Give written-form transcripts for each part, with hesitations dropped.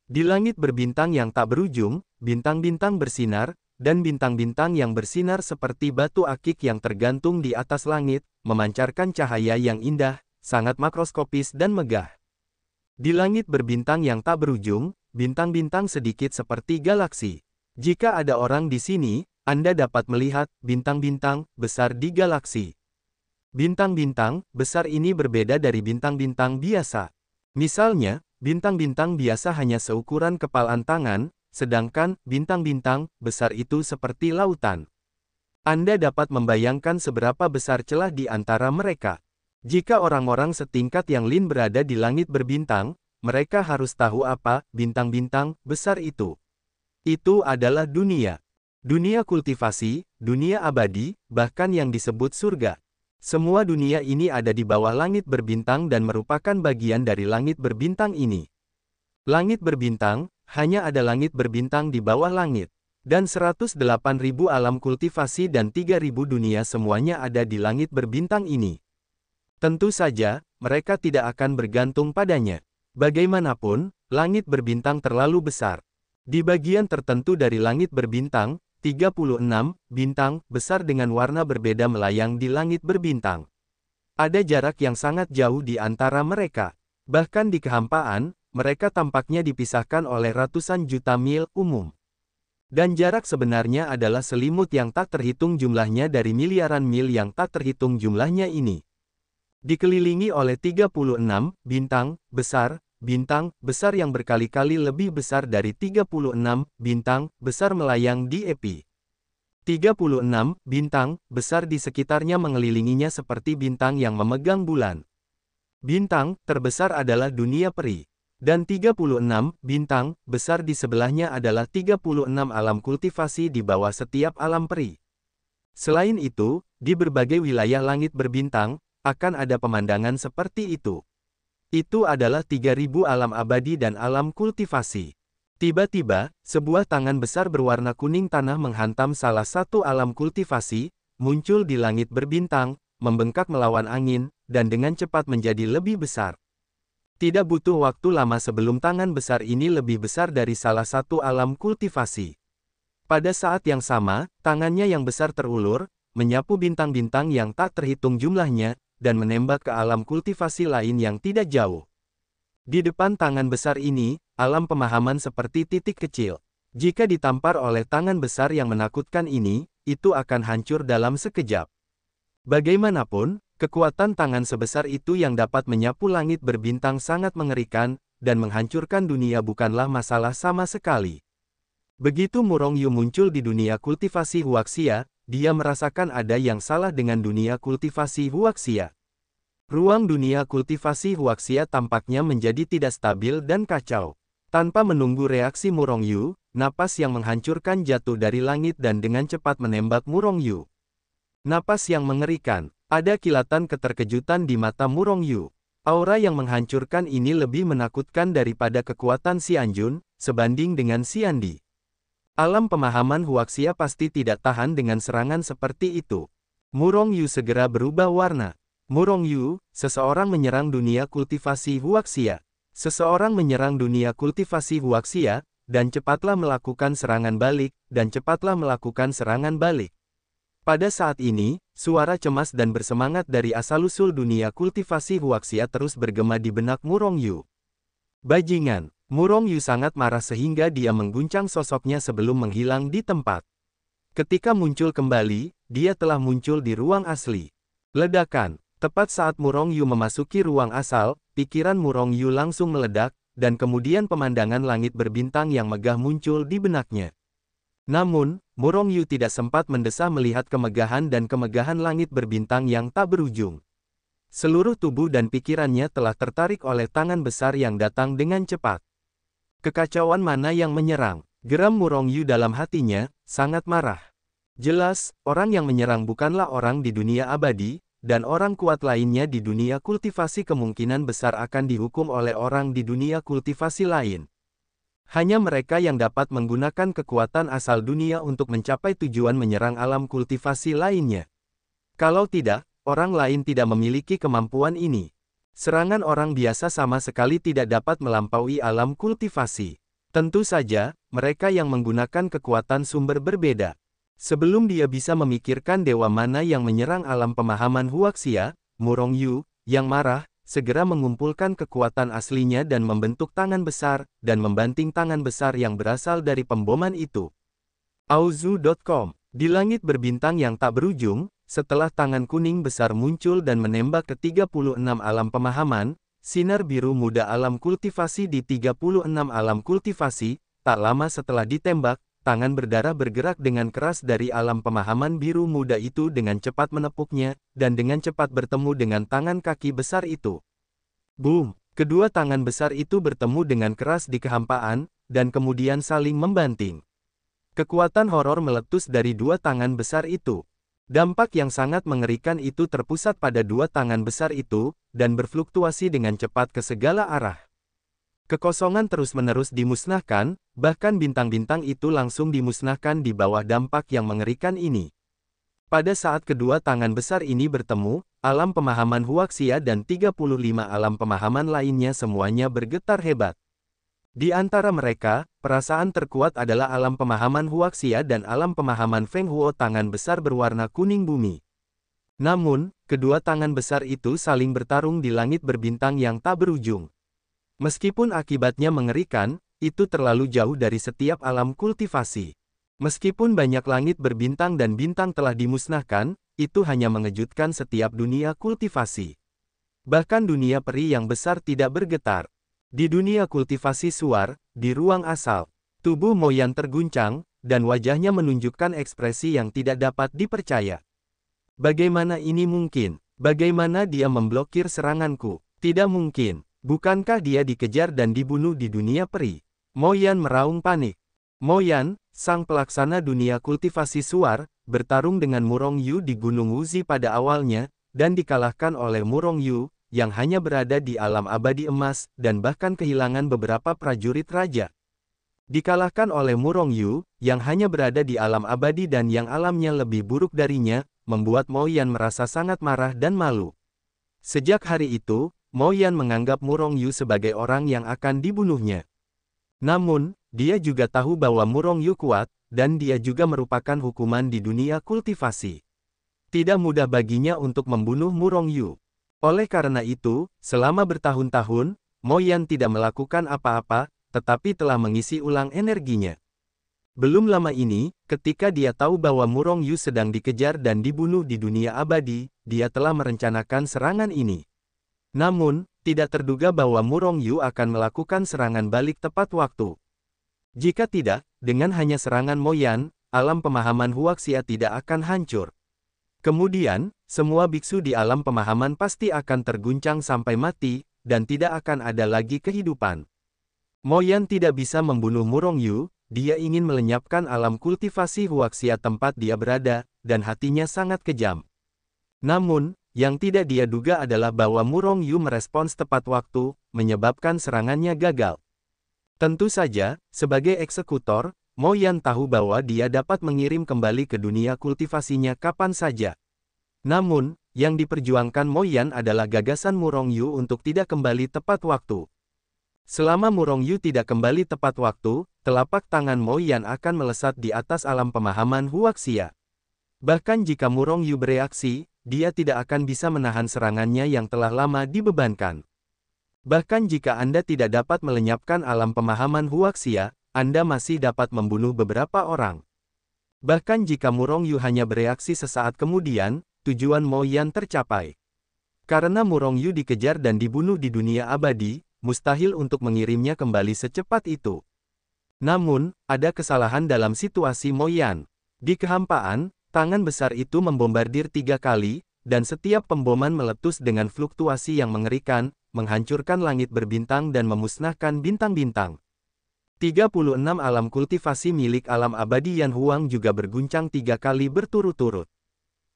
Di langit berbintang yang tak berujung, bintang-bintang bersinar, dan bintang-bintang yang bersinar seperti batu akik yang tergantung di atas langit, memancarkan cahaya yang indah, sangat makroskopis dan megah. Di langit berbintang yang tak berujung, bintang-bintang sedikit seperti galaksi. Jika ada orang di sini, Anda dapat melihat bintang-bintang besar di galaksi. Bintang-bintang besar ini berbeda dari bintang-bintang biasa. Misalnya, bintang-bintang biasa hanya seukuran kepalan tangan, sedangkan bintang-bintang besar itu seperti lautan. Anda dapat membayangkan seberapa besar celah di antara mereka. Jika orang-orang setingkat yang Lin berada di langit berbintang, mereka harus tahu apa bintang-bintang besar itu. Itu adalah dunia. Dunia kultivasi, dunia abadi, bahkan yang disebut surga. Semua dunia ini ada di bawah langit berbintang dan merupakan bagian dari langit berbintang ini. Langit berbintang, hanya ada langit berbintang di bawah langit. Dan 108.000 alam kultivasi dan 3.000 dunia semuanya ada di langit berbintang ini. Tentu saja, mereka tidak akan bergantung padanya. Bagaimanapun, langit berbintang terlalu besar. Di bagian tertentu dari langit berbintang, 36 bintang besar dengan warna berbeda melayang di langit berbintang. Ada jarak yang sangat jauh di antara mereka. Bahkan di kehampaan, mereka tampaknya dipisahkan oleh ratusan juta mil umum. Dan jarak sebenarnya adalah selimut yang tak terhitung jumlahnya dari miliaran mil yang tak terhitung jumlahnya ini. Dikelilingi oleh 36 bintang besar yang berkali-kali lebih besar dari 36 bintang besar melayang di epi. 36 bintang besar di sekitarnya mengelilinginya seperti bintang yang memegang bulan. Bintang terbesar adalah dunia peri. Dan 36 bintang besar di sebelahnya adalah 36 alam kultivasi di bawah setiap alam peri. Selain itu, di berbagai wilayah langit berbintang, akan ada pemandangan seperti itu. Itu adalah 3.000 alam abadi dan alam kultivasi. Tiba-tiba, sebuah tangan besar berwarna kuning tanah menghantam salah satu alam kultivasi, muncul di langit berbintang, membengkak melawan angin, dan dengan cepat menjadi lebih besar. Tidak butuh waktu lama sebelum tangan besar ini lebih besar dari salah satu alam kultivasi. Pada saat yang sama, tangannya yang besar terulur, menyapu bintang-bintang yang tak terhitung jumlahnya, dan menembak ke alam kultivasi lain yang tidak jauh. Di depan tangan besar ini, alam pemahaman seperti titik kecil. Jika ditampar oleh tangan besar yang menakutkan ini, itu akan hancur dalam sekejap. Bagaimanapun, kekuatan tangan sebesar itu yang dapat menyapu langit berbintang sangat mengerikan, dan menghancurkan dunia bukanlah masalah sama sekali. Begitu Murong Yu muncul di dunia kultivasi Huaxia, dia merasakan ada yang salah dengan dunia kultivasi Huaxia. Ruang dunia kultivasi Huaxia tampaknya menjadi tidak stabil dan kacau. Tanpa menunggu reaksi Murong Yu, napas yang menghancurkan jatuh dari langit dan dengan cepat menembak Murong Yu. Napas yang mengerikan. Ada kilatan keterkejutan di mata Murong Yu. Aura yang menghancurkan ini lebih menakutkan daripada kekuatan Xianjun, sebanding dengan Xiandi. Alam pemahaman Huaxia pasti tidak tahan dengan serangan seperti itu. Murong Yu segera berubah warna. Murong Yu, seseorang menyerang dunia kultivasi Huaxia. Seseorang menyerang dunia kultivasi Huaxia, dan cepatlah melakukan serangan balik, dan cepatlah melakukan serangan balik. Pada saat ini, suara cemas dan bersemangat dari asal-usul dunia kultivasi Huaxia terus bergema di benak Murong Yu. Bajingan! Murong Yu sangat marah sehingga dia mengguncang sosoknya sebelum menghilang di tempat. Ketika muncul kembali, dia telah muncul di ruang asli. Ledakan. Tepat saat Murong Yu memasuki ruang asal, pikiran Murong Yu langsung meledak, dan kemudian pemandangan langit berbintang yang megah muncul di benaknya. Namun, Murong Yu tidak sempat mendesah melihat kemegahan dan kemegahan langit berbintang yang tak berujung. Seluruh tubuh dan pikirannya telah tertarik oleh tangan besar yang datang dengan cepat. Kekacauan mana yang menyerang? Geram Murong Yu dalam hatinya, sangat marah. Jelas, orang yang menyerang bukanlah orang di dunia abadi, dan orang kuat lainnya di dunia kultivasi kemungkinan besar akan dihukum oleh orang di dunia kultivasi lain. Hanya mereka yang dapat menggunakan kekuatan asal dunia untuk mencapai tujuan menyerang alam kultivasi lainnya. Kalau tidak, orang lain tidak memiliki kemampuan ini. Serangan orang biasa sama sekali tidak dapat melampaui alam kultivasi. Tentu saja, mereka yang menggunakan kekuatan sumber berbeda. Sebelum dia bisa memikirkan dewa mana yang menyerang alam pemahaman Huaxia, Murong Yu, yang marah, segera mengumpulkan kekuatan aslinya dan membentuk tangan besar, dan membanting tangan besar yang berasal dari pemboman itu. Auzu.com. Di langit berbintang yang tak berujung, setelah tangan kuning besar muncul dan menembak ke 36 alam pemahaman, sinar biru muda alam kultivasi di 36 alam kultivasi, tak lama setelah ditembak, tangan berdarah bergerak dengan keras dari alam pemahaman biru muda itu dengan cepat menepuknya, dan dengan cepat bertemu dengan tangan kaki besar itu. Boom! Kedua tangan besar itu bertemu dengan keras di kehampaan, dan kemudian saling membanting. Kekuatan horor meletus dari dua tangan besar itu. Dampak yang sangat mengerikan itu terpusat pada dua tangan besar itu, dan berfluktuasi dengan cepat ke segala arah. Kekosongan terus-menerus dimusnahkan, bahkan bintang-bintang itu langsung dimusnahkan di bawah dampak yang mengerikan ini. Pada saat kedua tangan besar ini bertemu, alam pemahaman Huaxia dan 35 alam pemahaman lainnya semuanya bergetar hebat. Di antara mereka, perasaan terkuat adalah alam pemahaman Huaxia dan alam pemahaman Feng Huo tangan besar berwarna kuning bumi. Namun, kedua tangan besar itu saling bertarung di langit berbintang yang tak berujung. Meskipun akibatnya mengerikan, itu terlalu jauh dari setiap alam kultivasi. Meskipun banyak langit berbintang dan bintang telah dimusnahkan, itu hanya mengejutkan setiap dunia kultivasi. Bahkan dunia peri yang besar tidak bergetar. Di dunia kultivasi suar, di ruang asal, tubuh Mo Yan terguncang, dan wajahnya menunjukkan ekspresi yang tidak dapat dipercaya. Bagaimana ini mungkin? Bagaimana dia memblokir seranganku? Tidak mungkin. Bukankah dia dikejar dan dibunuh di dunia peri? Mo Yan meraung panik. Mo Yan, sang pelaksana dunia kultivasi suar, bertarung dengan Murong Yu di Gunung Wuzi pada awalnya, dan dikalahkan oleh Murong Yu, yang hanya berada di alam abadi emas, dan bahkan kehilangan beberapa prajurit raja. Dikalahkan oleh Murong Yu, yang hanya berada di alam abadi dan yang alamnya lebih buruk darinya, membuat Mo Yan merasa sangat marah dan malu. Sejak hari itu, Mo Yan menganggap Murong Yu sebagai orang yang akan dibunuhnya. Namun, dia juga tahu bahwa Murong Yu kuat, dan dia juga merupakan hukuman di dunia kultivasi. Tidak mudah baginya untuk membunuh Murong Yu. Oleh karena itu, selama bertahun-tahun, Mo Yan tidak melakukan apa-apa, tetapi telah mengisi ulang energinya. Belum lama ini, ketika dia tahu bahwa Murong Yu sedang dikejar dan dibunuh di dunia abadi, dia telah merencanakan serangan ini. Namun, tidak terduga bahwa Murong Yu akan melakukan serangan balik tepat waktu. Jika tidak, dengan hanya serangan Mo Yan, alam pemahaman Huaxia tidak akan hancur. Kemudian, semua biksu di alam pemahaman pasti akan terguncang sampai mati, dan tidak akan ada lagi kehidupan. Mo Yan tidak bisa membunuh Murong Yu, dia ingin melenyapkan alam kultivasi Huaxia tempat dia berada, dan hatinya sangat kejam. Namun, yang tidak dia duga adalah bahwa Murong Yu merespons tepat waktu, menyebabkan serangannya gagal. Tentu saja, sebagai eksekutor, Mo Yan tahu bahwa dia dapat mengirim kembali ke dunia kultivasinya kapan saja. Namun, yang diperjuangkan Mo Yan adalah gagasan Murong Yu untuk tidak kembali tepat waktu. Selama Murong Yu tidak kembali tepat waktu, telapak tangan Mo Yan akan melesat di atas alam pemahaman Huaxia. Bahkan jika Murong Yu bereaksi, dia tidak akan bisa menahan serangannya yang telah lama dibebankan. Bahkan jika Anda tidak dapat melenyapkan alam pemahaman Huaxia, Anda masih dapat membunuh beberapa orang. Bahkan jika Murong Yu hanya bereaksi sesaat kemudian, tujuan Mo Yan tercapai. Karena Murong Yu dikejar dan dibunuh di dunia abadi, mustahil untuk mengirimnya kembali secepat itu. Namun, ada kesalahan dalam situasi Mo Yan. Di kehampaan, tangan besar itu membombardir 3 kali, dan setiap pemboman meletus dengan fluktuasi yang mengerikan, menghancurkan langit berbintang dan memusnahkan bintang-bintang. 36 alam kultivasi milik alam abadi Yan Huang juga berguncang 3 kali berturut-turut.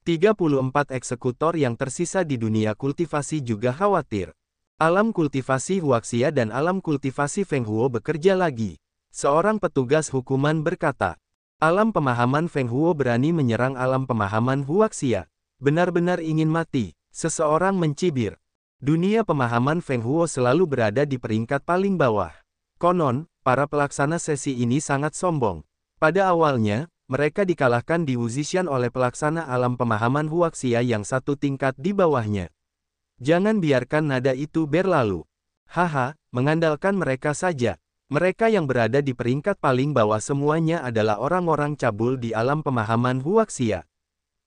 34 eksekutor yang tersisa di dunia kultivasi juga khawatir. Alam kultivasi Huaxia dan alam kultivasi Feng Huo bekerja lagi. Seorang petugas hukuman berkata, alam pemahaman Feng Huo berani menyerang alam pemahaman Huaxia. Benar-benar ingin mati. Seseorang mencibir. Dunia pemahaman Feng Huo selalu berada di peringkat paling bawah. Konon, para pelaksana sesi ini sangat sombong. Pada awalnya, mereka dikalahkan di Wuzishan oleh pelaksana alam pemahaman Huaxia yang satu tingkat di bawahnya. Jangan biarkan nada itu berlalu. Haha, mengandalkan mereka saja. Mereka yang berada di peringkat paling bawah semuanya adalah orang-orang cabul di alam pemahaman Huaxia.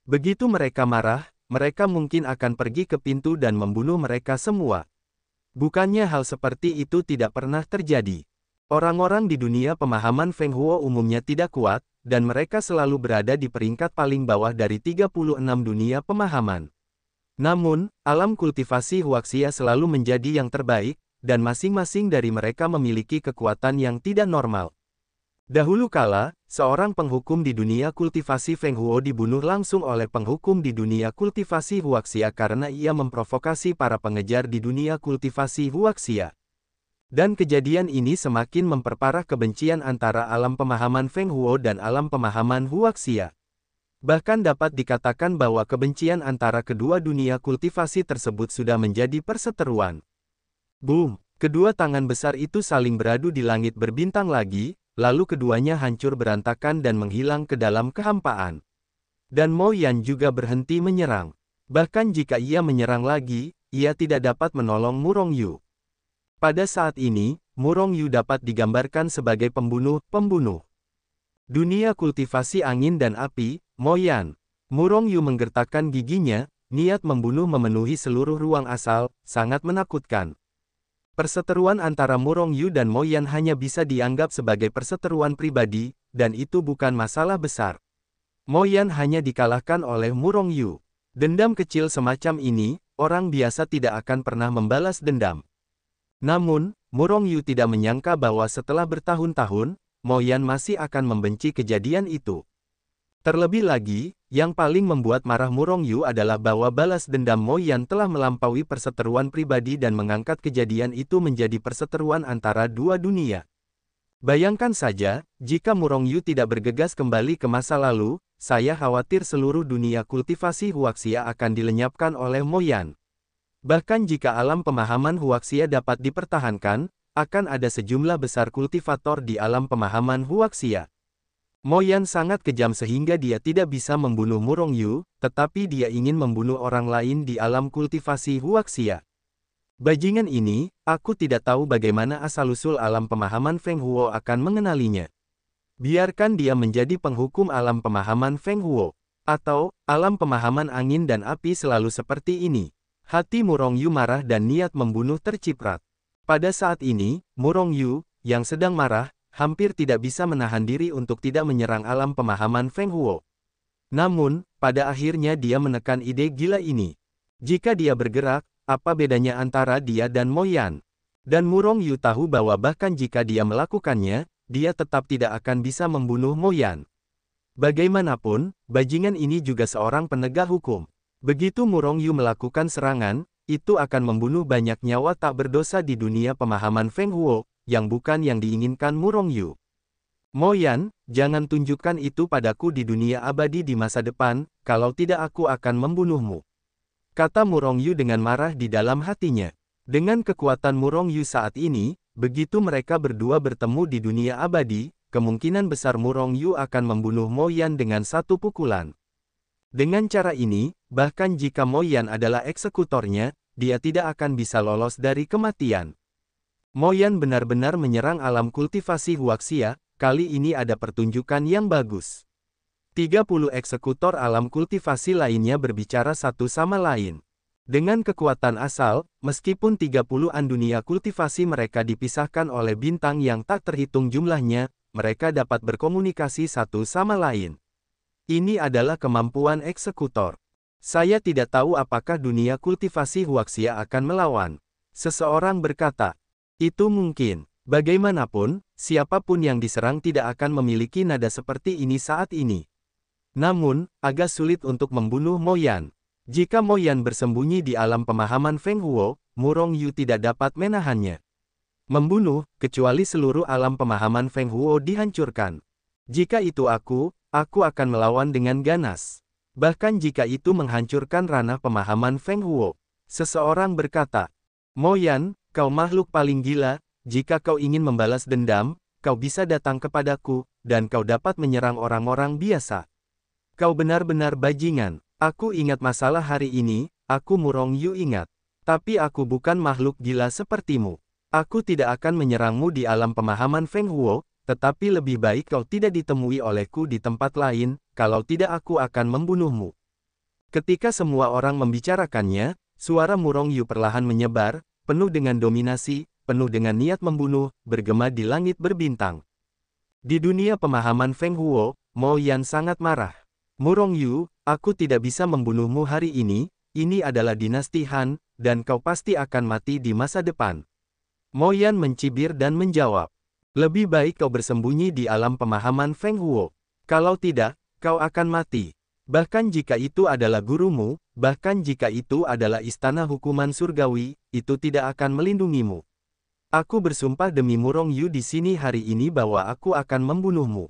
Begitu mereka marah, mereka mungkin akan pergi ke pintu dan membunuh mereka semua. Bukannya hal seperti itu tidak pernah terjadi. Orang-orang di dunia pemahaman Feng Huo umumnya tidak kuat, dan mereka selalu berada di peringkat paling bawah dari 36 dunia pemahaman. Namun, alam kultivasi Huaxia selalu menjadi yang terbaik, dan masing-masing dari mereka memiliki kekuatan yang tidak normal. Dahulu kala, seorang penghukum di dunia kultivasi Feng Huo dibunuh langsung oleh penghukum di dunia kultivasi Huaxia karena ia memprovokasi para pengejar di dunia kultivasi Huaxia. Dan kejadian ini semakin memperparah kebencian antara alam pemahaman Feng Huo dan alam pemahaman Huaxia. Bahkan dapat dikatakan bahwa kebencian antara kedua dunia kultivasi tersebut sudah menjadi perseteruan. Boom! Kedua tangan besar itu saling beradu di langit berbintang lagi, lalu keduanya hancur berantakan dan menghilang ke dalam kehampaan. Dan Mo Yan juga berhenti menyerang. Bahkan jika ia menyerang lagi, ia tidak dapat menolong Murong Yu. Pada saat ini, Murong Yu dapat digambarkan sebagai pembunuh. Dunia kultivasi angin dan api, Mo Yan. Murong Yu menggertakkan giginya, niat membunuh memenuhi seluruh ruang asal, sangat menakutkan. Perseteruan antara Murong Yu dan Mo Yan hanya bisa dianggap sebagai perseteruan pribadi, dan itu bukan masalah besar. Mo Yan hanya dikalahkan oleh Murong Yu. Dendam kecil semacam ini, orang biasa tidak akan pernah membalas dendam. Namun, Murong Yu tidak menyangka bahwa setelah bertahun-tahun, Mo Yan masih akan membenci kejadian itu. Terlebih lagi, yang paling membuat marah Murong Yu adalah bahwa balas dendam Mo Yan telah melampaui perseteruan pribadi dan mengangkat kejadian itu menjadi perseteruan antara dua dunia. Bayangkan saja, jika Murong Yu tidak bergegas kembali ke masa lalu, saya khawatir seluruh dunia kultivasi Huaxia akan dilenyapkan oleh Mo Yan. Bahkan jika alam pemahaman Huaxia dapat dipertahankan, akan ada sejumlah besar kultivator di alam pemahaman Huaxia. Mo Yan sangat kejam sehingga dia tidak bisa membunuh Murong Yu, tetapi dia ingin membunuh orang lain di alam kultivasi Huaxia. Bajingan ini, aku tidak tahu bagaimana asal-usul alam pemahaman Feng Huo akan mengenalinya. Biarkan dia menjadi penghukum alam pemahaman Feng Huo. Atau, alam pemahaman angin dan api selalu seperti ini. Hati Murong Yu marah dan niat membunuh terciprat. Pada saat ini, Murong Yu, yang sedang marah, hampir tidak bisa menahan diri untuk tidak menyerang alam pemahaman Feng Huo. Namun, pada akhirnya dia menekan ide gila ini. Jika dia bergerak, apa bedanya antara dia dan Mo Yan? Dan Murong Yu tahu bahwa bahkan jika dia melakukannya, dia tetap tidak akan bisa membunuh Mo Yan. Bagaimanapun, bajingan ini juga seorang penegak hukum. Begitu Murong Yu melakukan serangan, itu akan membunuh banyak nyawa tak berdosa di dunia pemahaman Feng Huo, yang bukan yang diinginkan Murong Yu. Mo Yan, jangan tunjukkan itu padaku di dunia abadi di masa depan, kalau tidak aku akan membunuhmu. Kata Murong Yu dengan marah di dalam hatinya. Dengan kekuatan Murong Yu saat ini, begitu mereka berdua bertemu di dunia abadi, kemungkinan besar Murong Yu akan membunuh Mo Yan dengan satu pukulan. Dengan cara ini, bahkan jika Mo Yan adalah eksekutornya, dia tidak akan bisa lolos dari kematian. Mo Yan benar-benar menyerang alam kultivasi Huaxia, kali ini ada pertunjukan yang bagus. 30 eksekutor alam kultivasi lainnya berbicara satu sama lain. Dengan kekuatan asal, meskipun 30-an dunia kultivasi mereka dipisahkan oleh bintang yang tak terhitung jumlahnya, mereka dapat berkomunikasi satu sama lain. Ini adalah kemampuan eksekutor. Saya tidak tahu apakah dunia kultivasi Huaxia akan melawan. Seseorang berkata, itu mungkin. Bagaimanapun, siapapun yang diserang tidak akan memiliki nada seperti ini saat ini. Namun, agak sulit untuk membunuh Mo Yan. Jika Mo Yan bersembunyi di alam pemahaman Feng Huo, Murong Yu tidak dapat menahannya. Membunuh, kecuali seluruh alam pemahaman Feng Huo dihancurkan. Jika itu aku akan melawan dengan ganas. Bahkan jika itu menghancurkan ranah pemahaman Feng Huo. Seseorang berkata, Mo Yan, kau makhluk paling gila, jika kau ingin membalas dendam, kau bisa datang kepadaku, dan kau dapat menyerang orang-orang biasa. Kau benar-benar bajingan. Aku ingat masalah hari ini, aku Murong Yu ingat. Tapi aku bukan makhluk gila sepertimu. Aku tidak akan menyerangmu di alam pemahaman Feng Huo, tetapi lebih baik kau tidak ditemui olehku di tempat lain, kalau tidak aku akan membunuhmu. Ketika semua orang membicarakannya, suara Murong Yu perlahan menyebar, penuh dengan dominasi, penuh dengan niat membunuh, bergema di langit berbintang. Di dunia pemahaman Feng Huo, Mo Yan sangat marah. Murong Yu, aku tidak bisa membunuhmu hari ini adalah dinasti Han, dan kau pasti akan mati di masa depan. Mo Yan mencibir dan menjawab, lebih baik kau bersembunyi di alam pemahaman Feng Huo. Kalau tidak, kau akan mati. Bahkan jika itu adalah gurumu, bahkan jika itu adalah istana hukuman surgawi, itu tidak akan melindungimu. Aku bersumpah demi Murong Yu di sini hari ini bahwa aku akan membunuhmu.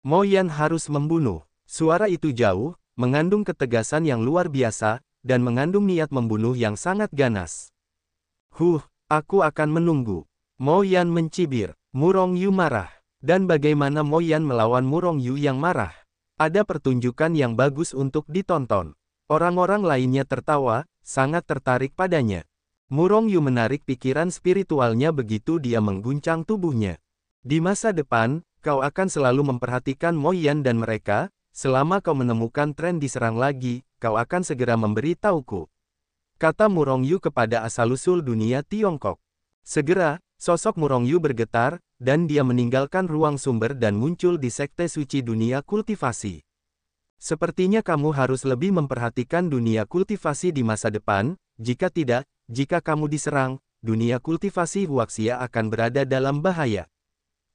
Mo Yan harus membunuh. Suara itu jauh, mengandung ketegasan yang luar biasa, dan mengandung niat membunuh yang sangat ganas. Aku akan menunggu. Mo Yan mencibir. Murong Yu marah. Dan bagaimana Mo Yan melawan Murong Yu yang marah? Ada pertunjukan yang bagus untuk ditonton. Orang-orang lainnya tertawa, sangat tertarik padanya. Murong Yu menarik pikiran spiritualnya begitu dia mengguncang tubuhnya. Di masa depan, kau akan selalu memperhatikan Mo Yan dan mereka. Selama kau menemukan tren diserang lagi, kau akan segera memberi tauku. Kata Murong Yu kepada asal-usul dunia Tiongkok. Segera, sosok Murong Yu bergetar, dan dia meninggalkan ruang sumber dan muncul di sekte suci dunia kultivasi. Sepertinya kamu harus lebih memperhatikan dunia kultivasi di masa depan, jika tidak, jika kamu diserang, dunia kultivasi Huaxia akan berada dalam bahaya.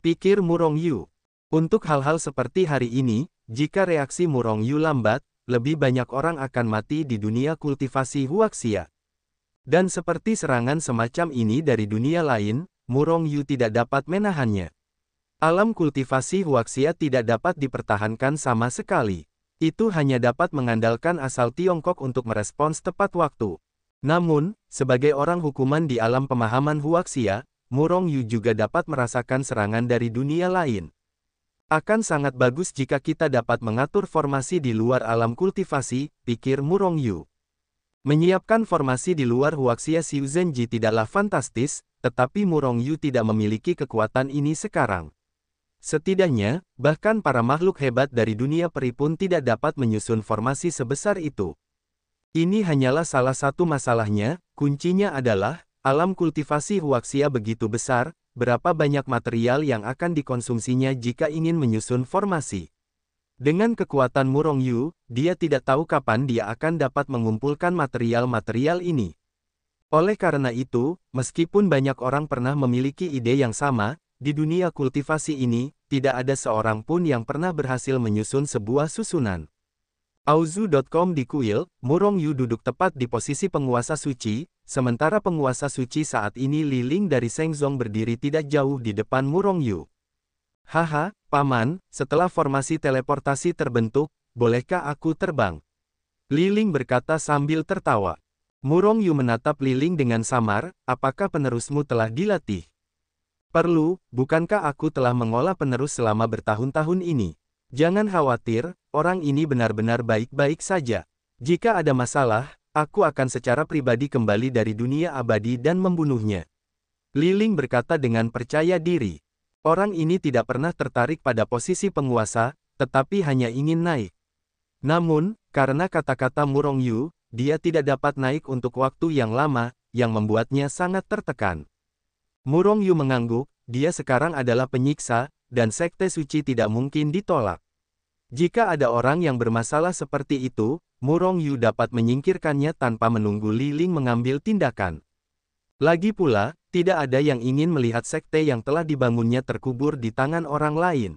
Pikir Murong Yu. Untuk hal-hal seperti hari ini, jika reaksi Murong Yu lambat, lebih banyak orang akan mati di dunia kultivasi Huaxia. Dan seperti serangan semacam ini dari dunia lain, Murong Yu tidak dapat menahannya. Alam kultivasi Huaxia tidak dapat dipertahankan sama sekali. Itu hanya dapat mengandalkan asal Tiongkok untuk merespons tepat waktu. Namun, sebagai orang hukuman di alam pemahaman Huaxia, Murong Yu juga dapat merasakan serangan dari dunia lain. Akan sangat bagus jika kita dapat mengatur formasi di luar alam kultivasi, pikir Murong Yu. Menyiapkan formasi di luar Huaxia Xiuzenji tidaklah fantastis, tetapi Murong Yu tidak memiliki kekuatan ini sekarang. Setidaknya, bahkan para makhluk hebat dari dunia peri pun tidak dapat menyusun formasi sebesar itu. Ini hanyalah salah satu masalahnya, kuncinya adalah, alam kultivasi Huaxia begitu besar, berapa banyak material yang akan dikonsumsinya jika ingin menyusun formasi. Dengan kekuatan Murong Yu, dia tidak tahu kapan dia akan dapat mengumpulkan material-material ini. Oleh karena itu, meskipun banyak orang pernah memiliki ide yang sama, di dunia kultivasi ini, tidak ada seorang pun yang pernah berhasil menyusun sebuah susunan. Auzu.com di kuil, Murong Yu duduk tepat di posisi penguasa suci, sementara penguasa suci saat ini Li Ling dari Shengzong berdiri tidak jauh di depan Murong Yu. Haha, Paman, setelah formasi teleportasi terbentuk, bolehkah aku terbang? Li Ling berkata sambil tertawa. Murong Yu menatap Li Ling dengan samar, apakah penerusmu telah dilatih? Perlu, bukankah aku telah mengolah penerus selama bertahun-tahun ini? Jangan khawatir, orang ini benar-benar baik-baik saja. Jika ada masalah, aku akan secara pribadi kembali dari dunia abadi dan membunuhnya. Li Ling berkata dengan percaya diri. Orang ini tidak pernah tertarik pada posisi penguasa, tetapi hanya ingin naik. Namun, karena kata-kata Murong Yu, dia tidak dapat naik untuk waktu yang lama, yang membuatnya sangat tertekan. Murong Yu mengangguk, dia sekarang adalah penyiksa, dan sekte suci tidak mungkin ditolak. Jika ada orang yang bermasalah seperti itu, Murong Yu dapat menyingkirkannya tanpa menunggu Li Ling mengambil tindakan. Lagi pula, tidak ada yang ingin melihat sekte yang telah dibangunnya terkubur di tangan orang lain.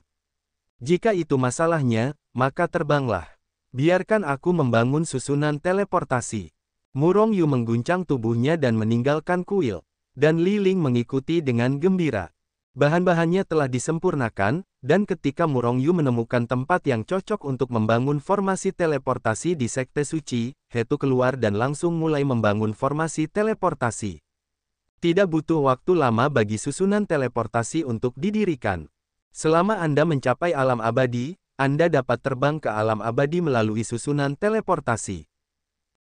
Jika itu masalahnya, maka terbanglah. Biarkan aku membangun susunan teleportasi. Murong Yu mengguncang tubuhnya dan meninggalkan kuil. Dan Li Ling mengikuti dengan gembira. Bahan-bahannya telah disempurnakan, dan ketika Murong Yu menemukan tempat yang cocok untuk membangun formasi teleportasi di Sekte Suci, He Tu keluar dan langsung mulai membangun formasi teleportasi. Tidak butuh waktu lama bagi susunan teleportasi untuk didirikan. Selama Anda mencapai alam abadi, Anda dapat terbang ke alam abadi melalui susunan teleportasi.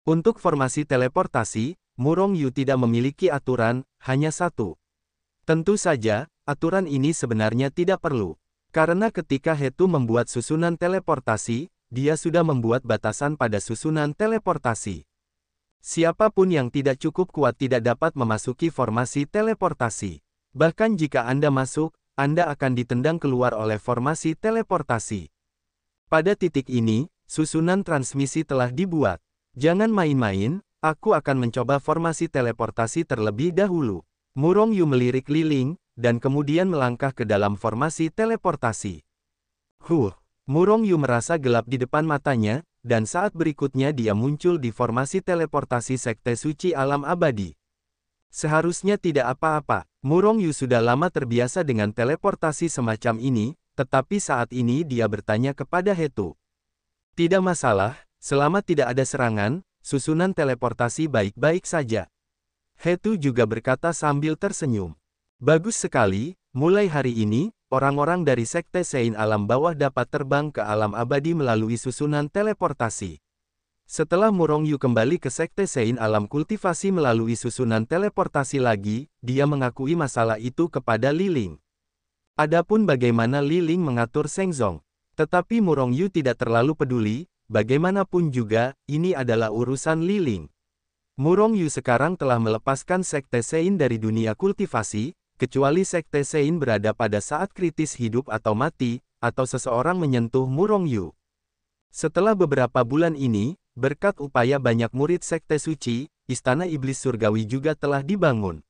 Untuk formasi teleportasi, Murong Yu tidak memiliki aturan, hanya satu. Tentu saja, aturan ini sebenarnya tidak perlu. Karena ketika Hetu membuat susunan teleportasi, dia sudah membuat batasan pada susunan teleportasi. Siapapun yang tidak cukup kuat tidak dapat memasuki formasi teleportasi. Bahkan jika Anda masuk, Anda akan ditendang keluar oleh formasi teleportasi. Pada titik ini, susunan transmisi telah dibuat. Jangan main-main, aku akan mencoba formasi teleportasi terlebih dahulu. Murong Yu melirik Liling, dan kemudian melangkah ke dalam formasi teleportasi. Murong Yu merasa gelap di depan matanya, dan saat berikutnya dia muncul di formasi teleportasi Sekte Suci Alam Abadi. Seharusnya tidak apa-apa, Murong Yu sudah lama terbiasa dengan teleportasi semacam ini, tetapi saat ini dia bertanya kepada Hetu. Tidak masalah, selama tidak ada serangan, susunan teleportasi baik-baik saja. Hetu juga berkata sambil tersenyum. Bagus sekali, mulai hari ini, orang-orang dari Sekte Sein Alam Bawah dapat terbang ke alam abadi melalui susunan teleportasi. Setelah Murong Yu kembali ke Sekte Sein Alam Kultivasi melalui susunan teleportasi lagi, dia mengakui masalah itu kepada Liling. Adapun bagaimana Liling mengatur Shengzong. Tetapi Murong Yu tidak terlalu peduli, bagaimanapun juga, ini adalah urusan Liling. Murong Yu sekarang telah melepaskan Sekte Sein dari dunia kultivasi, kecuali Sekte Sein berada pada saat kritis hidup atau mati, atau seseorang menyentuh Murong Yu. Setelah beberapa bulan ini, berkat upaya banyak murid Sekte Suci, Istana Iblis Surgawi juga telah dibangun.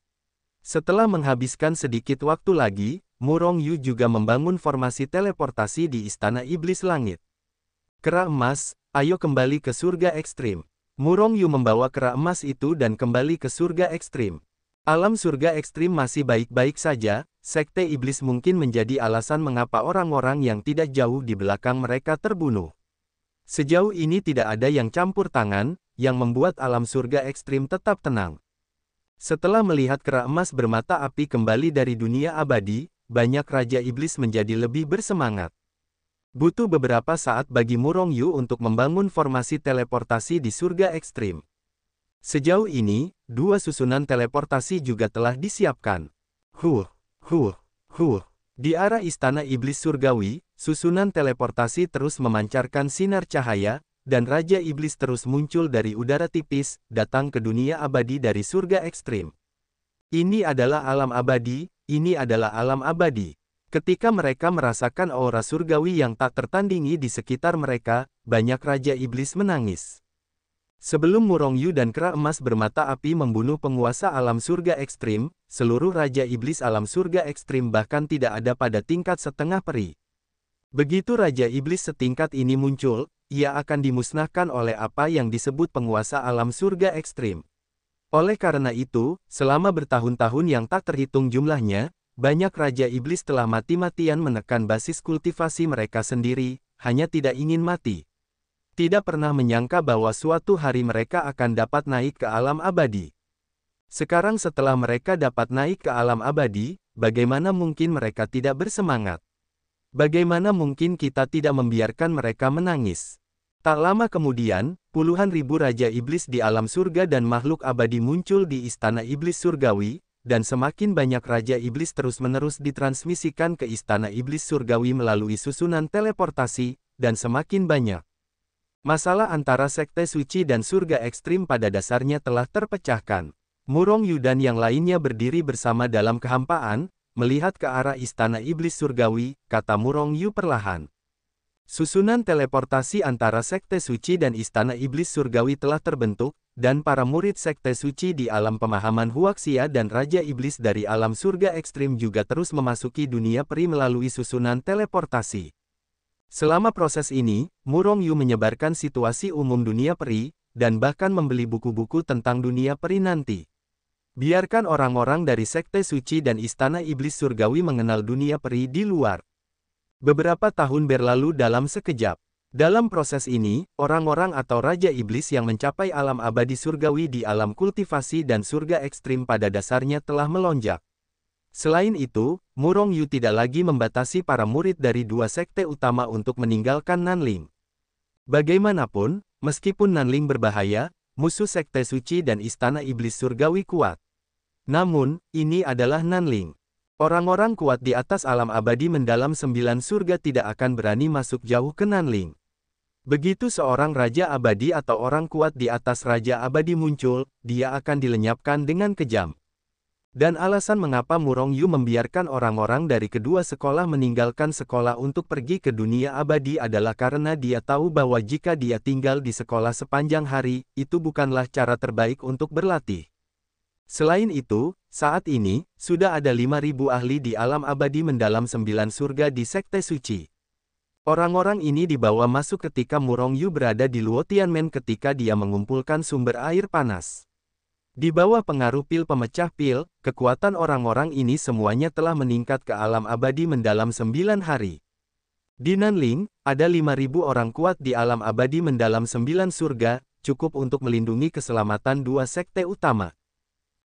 Setelah menghabiskan sedikit waktu lagi, Murong Yu juga membangun formasi teleportasi di Istana Iblis Langit. Kera emas, ayo kembali ke surga ekstrim. Murong Yu membawa kera emas itu dan kembali ke surga ekstrim. Alam surga ekstrim masih baik-baik saja, Sekte Iblis mungkin menjadi alasan mengapa orang-orang yang tidak jauh di belakang mereka terbunuh. Sejauh ini tidak ada yang campur tangan, yang membuat alam surga ekstrim tetap tenang. Setelah melihat kera emas bermata api kembali dari dunia abadi, banyak Raja Iblis menjadi lebih bersemangat. Butuh beberapa saat bagi Murong Yu untuk membangun formasi teleportasi di surga ekstrim. Sejauh ini, dua susunan teleportasi juga telah disiapkan. Di arah Istana Iblis Surgawi, susunan teleportasi terus memancarkan sinar cahaya, dan Raja Iblis terus muncul dari udara tipis, datang ke dunia abadi dari surga ekstrim. Ini adalah alam abadi, ini adalah alam abadi. Ketika mereka merasakan aura surgawi yang tak tertandingi di sekitar mereka, banyak Raja Iblis menangis. Sebelum Murong Yu dan kera emas bermata api membunuh penguasa alam surga ekstrim, seluruh Raja Iblis alam surga ekstrim bahkan tidak ada pada tingkat setengah peri. Begitu Raja Iblis setingkat ini muncul, ia akan dimusnahkan oleh apa yang disebut penguasa alam surga ekstrim. Oleh karena itu, selama bertahun-tahun yang tak terhitung jumlahnya, banyak Raja Iblis telah mati-matian menekan basis kultivasi mereka sendiri, hanya tidak ingin mati. Tidak pernah menyangka bahwa suatu hari mereka akan dapat naik ke alam abadi. Sekarang setelah mereka dapat naik ke alam abadi, bagaimana mungkin mereka tidak bersemangat? Bagaimana mungkin kita tidak membiarkan mereka menangis? Tak lama kemudian, puluhan ribu Raja Iblis di alam surga dan makhluk abadi muncul di Istana Iblis Surgawi, dan semakin banyak Raja Iblis terus-menerus ditransmisikan ke Istana Iblis Surgawi melalui susunan teleportasi, dan semakin banyak. Masalah antara Sekte Suci dan surga ekstrim pada dasarnya telah terpecahkan. Murong Yu dan yang lainnya berdiri bersama dalam kehampaan, melihat ke arah Istana Iblis Surgawi, kata Murong Yu perlahan. Susunan teleportasi antara Sekte Suci dan Istana Iblis Surgawi telah terbentuk, dan para murid Sekte Suci di alam pemahaman Huaxia dan Raja Iblis dari alam surga ekstrim juga terus memasuki dunia peri melalui susunan teleportasi. Selama proses ini, Murong Yu menyebarkan situasi umum dunia peri, dan bahkan membeli buku-buku tentang dunia peri nanti. Biarkan orang-orang dari Sekte Suci dan Istana Iblis Surgawi mengenal dunia peri di luar. Beberapa tahun berlalu dalam sekejap. Dalam proses ini, orang-orang atau Raja Iblis yang mencapai alam abadi surgawi di alam kultivasi dan surga ekstrim pada dasarnya telah melonjak. Selain itu, Murong Yu tidak lagi membatasi para murid dari dua sekte utama untuk meninggalkan Nanling. Bagaimanapun, meskipun Nanling berbahaya, musuh sekte suci dan istana iblis surgawi kuat. Namun, ini adalah Nanling. Orang-orang kuat di atas alam abadi mendalam 9 surga tidak akan berani masuk jauh ke Nanling. Begitu seorang Raja Abadi atau orang kuat di atas Raja Abadi muncul, dia akan dilenyapkan dengan kejam. Dan alasan mengapa Murong Yu membiarkan orang-orang dari kedua sekolah meninggalkan sekolah untuk pergi ke dunia abadi adalah karena dia tahu bahwa jika dia tinggal di sekolah sepanjang hari, itu bukanlah cara terbaik untuk berlatih. Selain itu, saat ini, sudah ada 5.000 ahli di alam abadi mendalam 9 surga di Sekte Suci. Orang-orang ini dibawa masuk ketika Murong Yu berada di Luo Tianmen ketika dia mengumpulkan sumber air panas. Di bawah pengaruh pil pemecah pil, kekuatan orang-orang ini semuanya telah meningkat ke alam abadi mendalam 9 hari. Di Nanling, ada 5.000 orang kuat di alam abadi mendalam 9 surga, cukup untuk melindungi keselamatan dua sekte utama.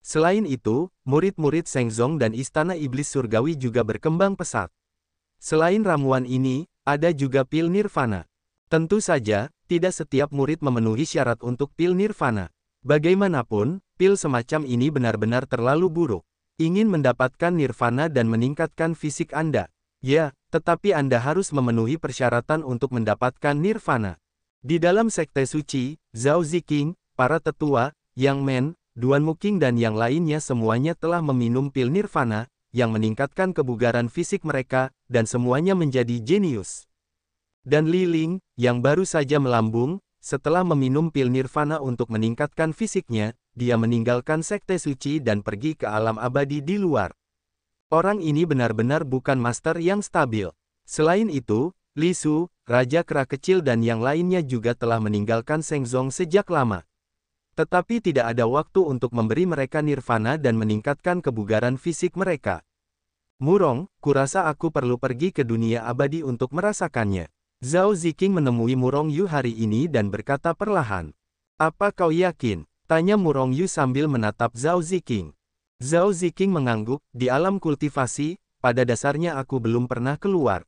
Selain itu, murid-murid Shengzong dan Istana Iblis Surgawi juga berkembang pesat. Selain ramuan ini, ada juga pil nirvana. Tentu saja, tidak setiap murid memenuhi syarat untuk pil nirvana. Bagaimanapun, pil semacam ini benar-benar terlalu buruk. Ingin mendapatkan nirvana dan meningkatkan fisik Anda. Ya, tetapi Anda harus memenuhi persyaratan untuk mendapatkan nirvana. Di dalam sekte suci, Zhao Ziqing, para tetua, Yang Men, Duan Muqing dan yang lainnya semuanya telah meminum pil nirvana, yang meningkatkan kebugaran fisik mereka, dan semuanya menjadi jenius. Dan Li Ling, yang baru saja melambung, setelah meminum pil nirvana untuk meningkatkan fisiknya, dia meninggalkan sekte suci dan pergi ke alam abadi di luar. Orang ini benar-benar bukan master yang stabil. Selain itu, Li Su, Raja Kera Kecil dan yang lainnya juga telah meninggalkan Shengzong sejak lama. Tetapi tidak ada waktu untuk memberi mereka nirvana dan meningkatkan kebugaran fisik mereka. Murong, kurasa aku perlu pergi ke dunia abadi untuk merasakannya. Zhao Ziqing menemui Murong Yu hari ini dan berkata perlahan. Apa kau yakin? Tanya Murong Yu sambil menatap Zhao Ziqing. Zhao Ziqing mengangguk, di alam kultivasi, pada dasarnya aku belum pernah keluar.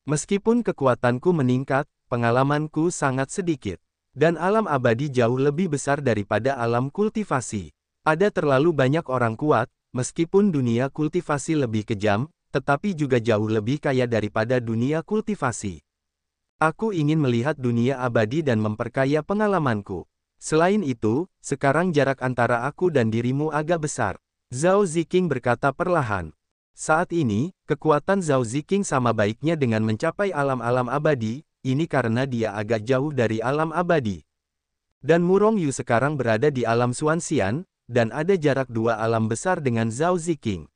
Meskipun kekuatanku meningkat, pengalamanku sangat sedikit. Dan alam abadi jauh lebih besar daripada alam kultivasi. Ada terlalu banyak orang kuat, meskipun dunia kultivasi lebih kejam, tetapi juga jauh lebih kaya daripada dunia kultivasi. Aku ingin melihat dunia abadi dan memperkaya pengalamanku. Selain itu, sekarang jarak antara aku dan dirimu agak besar. Zhao Ziqing berkata perlahan. Saat ini, kekuatan Zhao Ziqing sama baiknya dengan mencapai alam-alam abadi, ini karena dia agak jauh dari alam abadi. Dan Murong Yu sekarang berada di alam Xuanxian, dan ada jarak dua alam besar dengan Zhao Ziqing.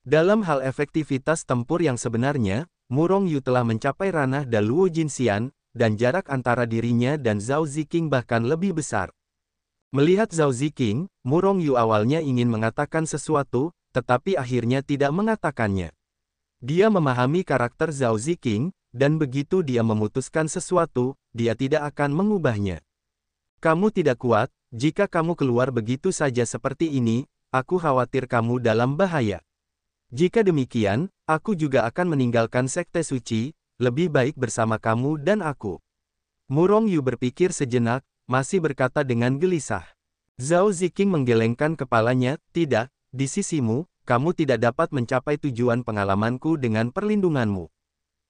Dalam hal efektivitas tempur yang sebenarnya, Murong Yu telah mencapai ranah Daluo Jinxian, dan jarak antara dirinya dan Zhao Ziqing bahkan lebih besar. Melihat Zhao Ziqing, Murong Yu awalnya ingin mengatakan sesuatu, tetapi akhirnya tidak mengatakannya. Dia memahami karakter Zhao Ziqing, dan begitu dia memutuskan sesuatu, dia tidak akan mengubahnya. Kamu tidak kuat, jika kamu keluar begitu saja seperti ini, aku khawatir kamu dalam bahaya. Jika demikian, aku juga akan meninggalkan sekte suci, lebih baik bersama kamu dan aku. Murong Yu berpikir sejenak, masih berkata dengan gelisah. Zhao Ziqing menggelengkan kepalanya, tidak, di sisimu, kamu tidak dapat mencapai tujuan pengalamanku dengan perlindunganmu.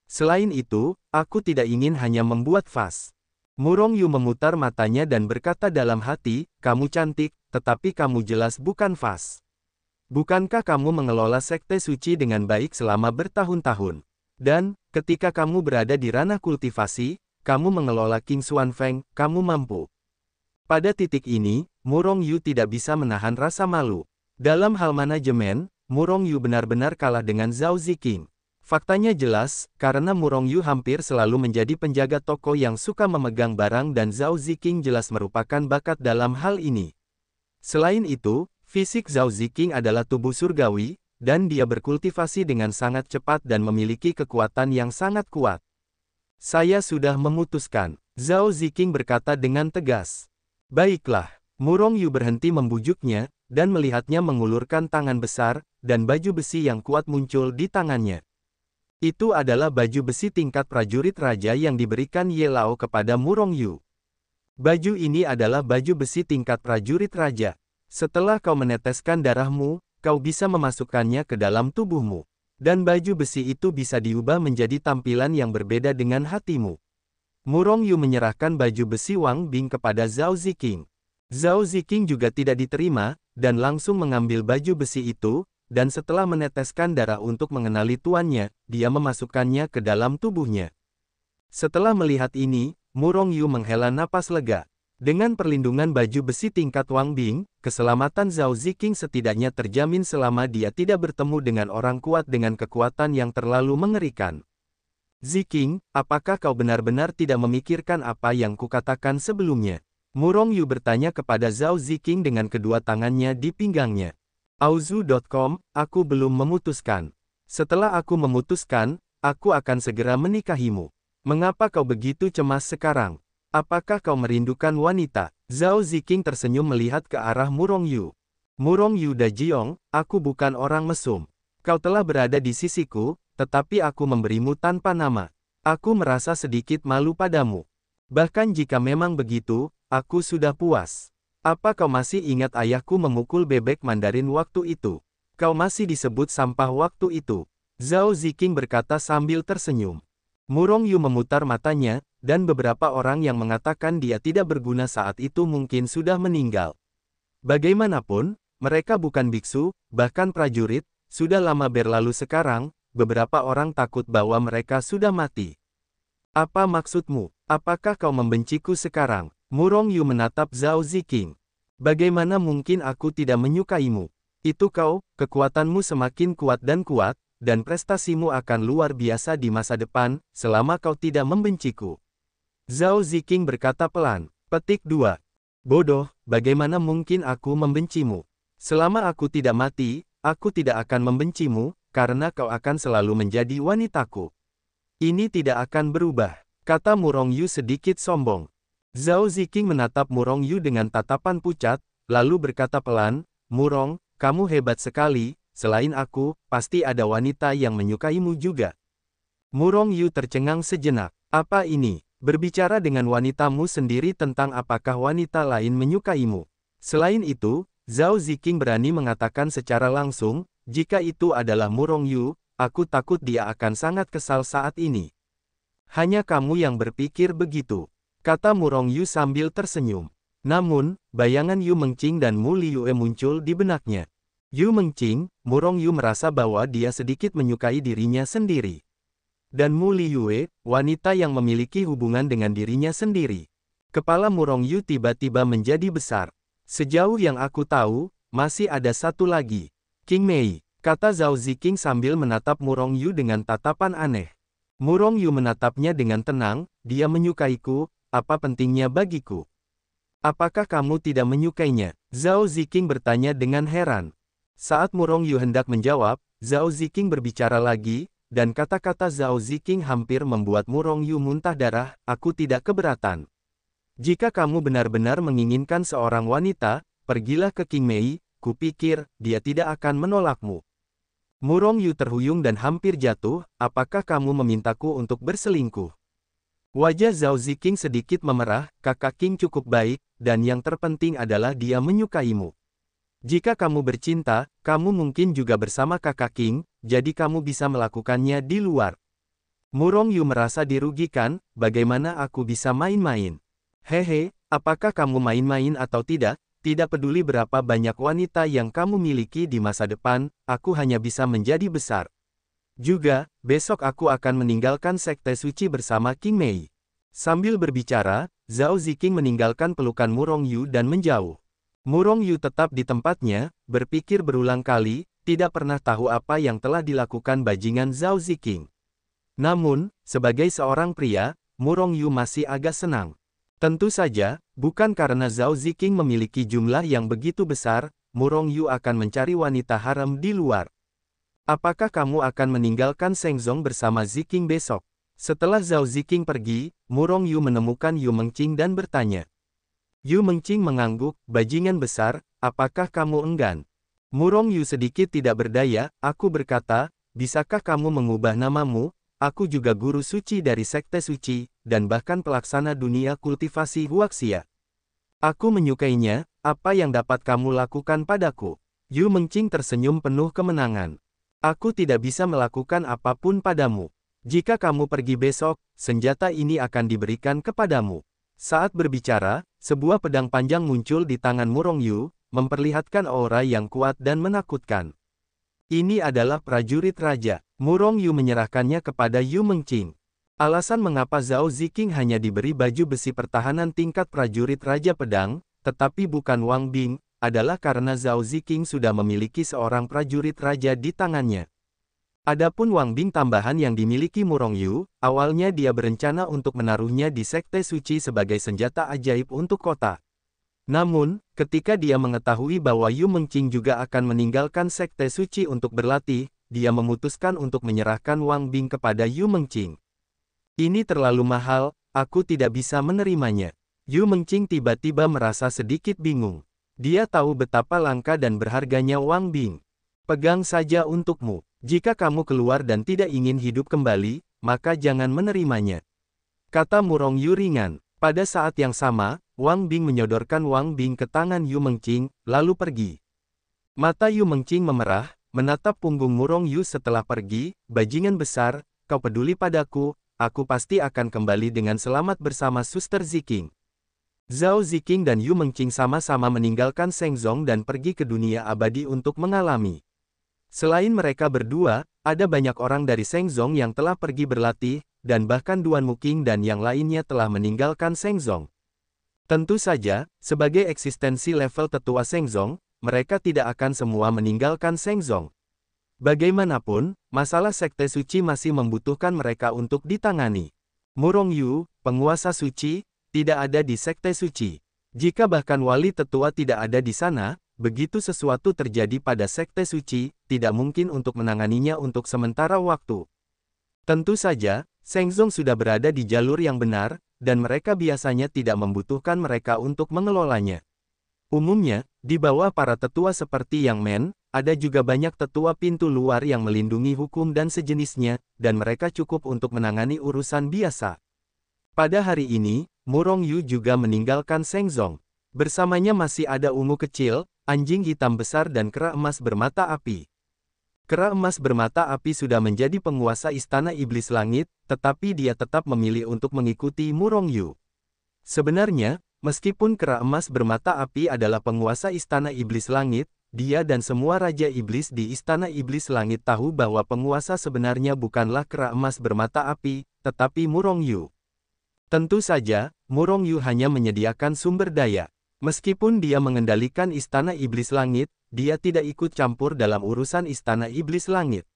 Selain itu, aku tidak ingin hanya membuat fuss. Murong Yu memutar matanya dan berkata dalam hati, kamu cantik, tetapi kamu jelas bukan fuss. Bukankah kamu mengelola sekte suci dengan baik selama bertahun-tahun? Dan, ketika kamu berada di ranah kultivasi, kamu mengelola King Xuanfeng, kamu mampu. Pada titik ini, Murong Yu tidak bisa menahan rasa malu. Dalam hal manajemen, Murong Yu benar-benar kalah dengan Zhao Ziqing. Faktanya jelas, karena Murong Yu hampir selalu menjadi penjaga toko yang suka memegang barang dan Zhao Ziqing jelas merupakan bakat dalam hal ini. Selain itu, fisik Zhao Ziqing adalah tubuh surgawi, dan dia berkultivasi dengan sangat cepat dan memiliki kekuatan yang sangat kuat. Saya sudah memutuskan, Zhao Ziqing berkata dengan tegas. Baiklah, Murong Yu berhenti membujuknya, dan melihatnya mengulurkan tangan besar, dan baju besi yang kuat muncul di tangannya. Itu adalah baju besi tingkat prajurit raja yang diberikan Ye Lao kepada Murong Yu. Baju ini adalah baju besi tingkat prajurit raja. Setelah kau meneteskan darahmu, kau bisa memasukkannya ke dalam tubuhmu. Dan baju besi itu bisa diubah menjadi tampilan yang berbeda dengan hatimu. Murong Yu menyerahkan baju besi Wang Bing kepada Zhao Ziqing. Zhao Ziqing juga tidak diterima, dan langsung mengambil baju besi itu, dan setelah meneteskan darah untuk mengenali tuannya, dia memasukkannya ke dalam tubuhnya. Setelah melihat ini, Murong Yu menghela napas lega. Dengan perlindungan baju besi tingkat Wang Bing, keselamatan Zhao Ziqing setidaknya terjamin selama dia tidak bertemu dengan orang kuat dengan kekuatan yang terlalu mengerikan. Ziqing, apakah kau benar-benar tidak memikirkan apa yang kukatakan sebelumnya? Murong Yu bertanya kepada Zhao Ziqing dengan kedua tangannya di pinggangnya. Auzu.com, aku belum memutuskan. Setelah aku memutuskan, aku akan segera menikahimu. Mengapa kau begitu cemas sekarang? Apakah kau merindukan wanita? Zhao Ziqing tersenyum melihat ke arah Murong Yu. Murong Yu Dajiong, aku bukan orang mesum. Kau telah berada di sisiku, tetapi aku memberimu tanpa nama. Aku merasa sedikit malu padamu. Bahkan jika memang begitu, aku sudah puas. Apa kau masih ingat ayahku memukul bebek Mandarin waktu itu? Kau masih disebut sampah waktu itu. Zhao Ziqing berkata sambil tersenyum. Murong Yu memutar matanya, dan beberapa orang yang mengatakan dia tidak berguna saat itu mungkin sudah meninggal. Bagaimanapun, mereka bukan biksu, bahkan prajurit, sudah lama berlalu sekarang, beberapa orang takut bahwa mereka sudah mati. Apa maksudmu? Apakah kau membenciku sekarang? Murong Yu menatap Zhao Ziqing. Bagaimana mungkin aku tidak menyukaimu? Itu kau, kekuatanmu semakin kuat, dan prestasimu akan luar biasa di masa depan, selama kau tidak membenciku. Zhao Ziqing berkata pelan. Petik 2. Bodoh, bagaimana mungkin aku membencimu? Selama aku tidak mati, aku tidak akan membencimu, karena kau akan selalu menjadi wanitaku. Ini tidak akan berubah, kata Murong Yu sedikit sombong. Zhao Ziqing menatap Murong Yu dengan tatapan pucat, lalu berkata pelan, Murong, kamu hebat sekali. Selain aku, pasti ada wanita yang menyukaimu juga. Murong Yu tercengang sejenak. Apa ini? Berbicara dengan wanitamu sendiri tentang apakah wanita lain menyukaimu? Selain itu, Zhao Ziqing berani mengatakan secara langsung, jika itu adalah Murong Yu, aku takut dia akan sangat kesal saat ini. Hanya kamu yang berpikir begitu, kata Murong Yu sambil tersenyum. Namun, bayangan Yu Mengqing dan Mu Liyue muncul di benaknya. Yu Mengqing, Murong Yu merasa bahwa dia sedikit menyukai dirinya sendiri. Dan Mu Liyue, wanita yang memiliki hubungan dengan dirinya sendiri. Kepala Murong Yu tiba-tiba menjadi besar. Sejauh yang aku tahu, masih ada satu lagi. Qing Mei, kata Zhao Ziqing sambil menatap Murong Yu dengan tatapan aneh. Murong Yu menatapnya dengan tenang, dia menyukaiku, apa pentingnya bagiku? Apakah kamu tidak menyukainya? Zhao Ziqing bertanya dengan heran. Saat Murong Yu hendak menjawab, Zhao Ziqing berbicara lagi, dan kata-kata Zhao Ziqing hampir membuat Murong Yu muntah darah, aku tidak keberatan. Jika kamu benar-benar menginginkan seorang wanita, pergilah ke Qing Mei, kupikir, dia tidak akan menolakmu. Murong Yu terhuyung dan hampir jatuh, apakah kamu memintaku untuk berselingkuh? Wajah Zhao Ziqing sedikit memerah, kakak Qing cukup baik, dan yang terpenting adalah dia menyukaimu. Jika kamu bercinta, kamu mungkin juga bersama kakak Qing, jadi kamu bisa melakukannya di luar. Murong Yu merasa dirugikan, bagaimana aku bisa main-main? Hehe, apakah kamu main-main atau tidak? Tidak peduli berapa banyak wanita yang kamu miliki di masa depan, aku hanya bisa menjadi besar. Juga, besok aku akan meninggalkan sekte suci bersama Qing Mei. Sambil berbicara, Zhao Ziqing meninggalkan pelukan Murong Yu dan menjauh. Murong Yu tetap di tempatnya, berpikir berulang kali, tidak pernah tahu apa yang telah dilakukan bajingan Zhao Ziqing. Namun, sebagai seorang pria, Murong Yu masih agak senang. Tentu saja, bukan karena Zhao Ziqing memiliki jumlah yang begitu besar, Murong Yu akan mencari wanita haram di luar. Apakah kamu akan meninggalkan Shengzong bersama Ziqing besok? Setelah Zhao Ziqing pergi, Murong Yu menemukan Yu Mengqing dan bertanya. Yu Mengqing mengangguk, bajingan besar, apakah kamu enggan? Murong Yu sedikit tidak berdaya, aku berkata, bisakah kamu mengubah namamu? Aku juga guru suci dari Sekte Suci, dan bahkan pelaksana dunia kultivasi Huaxia. Aku menyukainya, apa yang dapat kamu lakukan padaku? Yu Mengqing tersenyum penuh kemenangan. Aku tidak bisa melakukan apapun padamu. Jika kamu pergi besok, senjata ini akan diberikan kepadamu. Saat berbicara, sebuah pedang panjang muncul di tangan Murong Yu, memperlihatkan aura yang kuat dan menakutkan. Ini adalah prajurit raja. Murong Yu menyerahkannya kepada Yu Mengqing. Alasan mengapa Zhao Ziqing hanya diberi baju besi pertahanan tingkat prajurit raja pedang, tetapi bukan Wang Bing, adalah karena Zhao Ziqing sudah memiliki seorang prajurit raja di tangannya. Adapun Wang Bing tambahan yang dimiliki Murong Yu, awalnya dia berencana untuk menaruhnya di Sekte Suci sebagai senjata ajaib untuk kota. Namun, ketika dia mengetahui bahwa Yu Mengqing juga akan meninggalkan Sekte Suci untuk berlatih, dia memutuskan untuk menyerahkan Wang Bing kepada Yu Mengqing. Ini terlalu mahal, aku tidak bisa menerimanya. Yu Mengqing tiba-tiba merasa sedikit bingung. Dia tahu betapa langka dan berharganya Wang Bing. Pegang saja untukmu. Jika kamu keluar dan tidak ingin hidup kembali, maka jangan menerimanya. Kata Murong Yu ringan. Pada saat yang sama, Wang Bing menyodorkan Wang Bing ke tangan Yu Mengqing, lalu pergi. Mata Yu Mengqing memerah, menatap punggung Murong Yu setelah pergi, bajingan besar, kau peduli padaku, aku pasti akan kembali dengan selamat bersama Suster Ziqing. Zhao Ziqing dan Yu Mengqing sama-sama meninggalkan Shengzong dan pergi ke dunia abadi untuk mengalami. Selain mereka berdua, ada banyak orang dari Shengzong yang telah pergi berlatih, dan bahkan Duan Muqing dan yang lainnya telah meninggalkan Shengzong. Tentu saja, sebagai eksistensi level tetua Shengzong, mereka tidak akan semua meninggalkan Shengzong. Bagaimanapun, masalah Sekte Suci masih membutuhkan mereka untuk ditangani. Murong Yu, penguasa suci, tidak ada di Sekte Suci. Jika bahkan wali tetua tidak ada di sana, begitu sesuatu terjadi pada Sekte Suci, tidak mungkin untuk menanganinya untuk sementara waktu. Tentu saja, Shengzong sudah berada di jalur yang benar, dan mereka biasanya tidak membutuhkan mereka untuk mengelolanya. Umumnya, di bawah para tetua seperti Yang Men, ada juga banyak tetua pintu luar yang melindungi hukum dan sejenisnya, dan mereka cukup untuk menangani urusan biasa. Pada hari ini, Murong Yu juga meninggalkan Shengzong. Bersamanya masih ada ungu kecil, anjing hitam besar dan kera emas bermata api. Kera emas bermata api sudah menjadi penguasa Istana Iblis Langit, tetapi dia tetap memilih untuk mengikuti Murong Yu. Sebenarnya, meskipun kera emas bermata api adalah penguasa Istana Iblis Langit, dia dan semua Raja Iblis di Istana Iblis Langit tahu bahwa penguasa sebenarnya bukanlah kera emas bermata api, tetapi Murong Yu. Tentu saja, Murong Yu hanya menyediakan sumber daya. Meskipun dia mengendalikan Istana Iblis Langit, dia tidak ikut campur dalam urusan Istana Iblis Langit.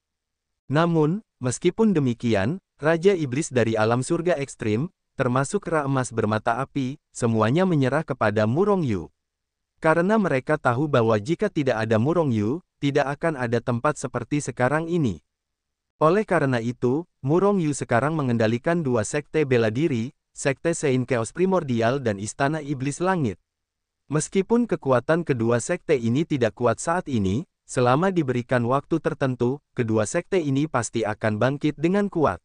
Namun, meskipun demikian, Raja Iblis dari alam surga ekstrim, termasuk kera emas bermata api, semuanya menyerah kepada Murong Yu. Karena mereka tahu bahwa jika tidak ada Murong Yu, tidak akan ada tempat seperti sekarang ini. Oleh karena itu, Murong Yu sekarang mengendalikan dua sekte bela diri, Sekte Sein Chaos Primordial dan Istana Iblis Langit. Meskipun kekuatan kedua sekte ini tidak kuat saat ini, selama diberikan waktu tertentu, kedua sekte ini pasti akan bangkit dengan kuat.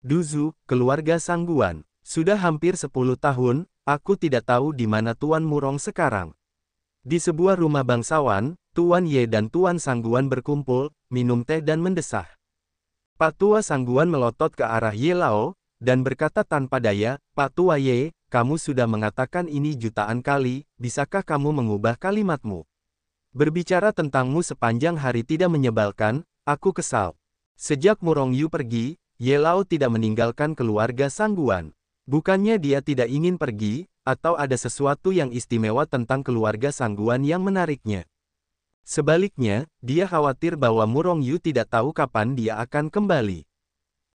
Duzu, keluarga Sangguan. Sudah hampir 10 tahun, aku tidak tahu di mana Tuan Murong sekarang. Di sebuah rumah bangsawan, Tuan Ye dan Tuan Sangguan berkumpul, minum teh dan mendesah. Pak Tua Sangguan melotot ke arah Ye Lao, dan berkata tanpa daya, Pak Tua Ye, kamu sudah mengatakan ini jutaan kali, bisakah kamu mengubah kalimatmu? Berbicara tentangmu sepanjang hari tidak menyebalkan, aku kesal. Sejak Murong Yu pergi, Ye Lao tidak meninggalkan keluarga Sangguan. Bukannya dia tidak ingin pergi, atau ada sesuatu yang istimewa tentang keluarga Sangguan yang menariknya. Sebaliknya, dia khawatir bahwa Murong Yu tidak tahu kapan dia akan kembali.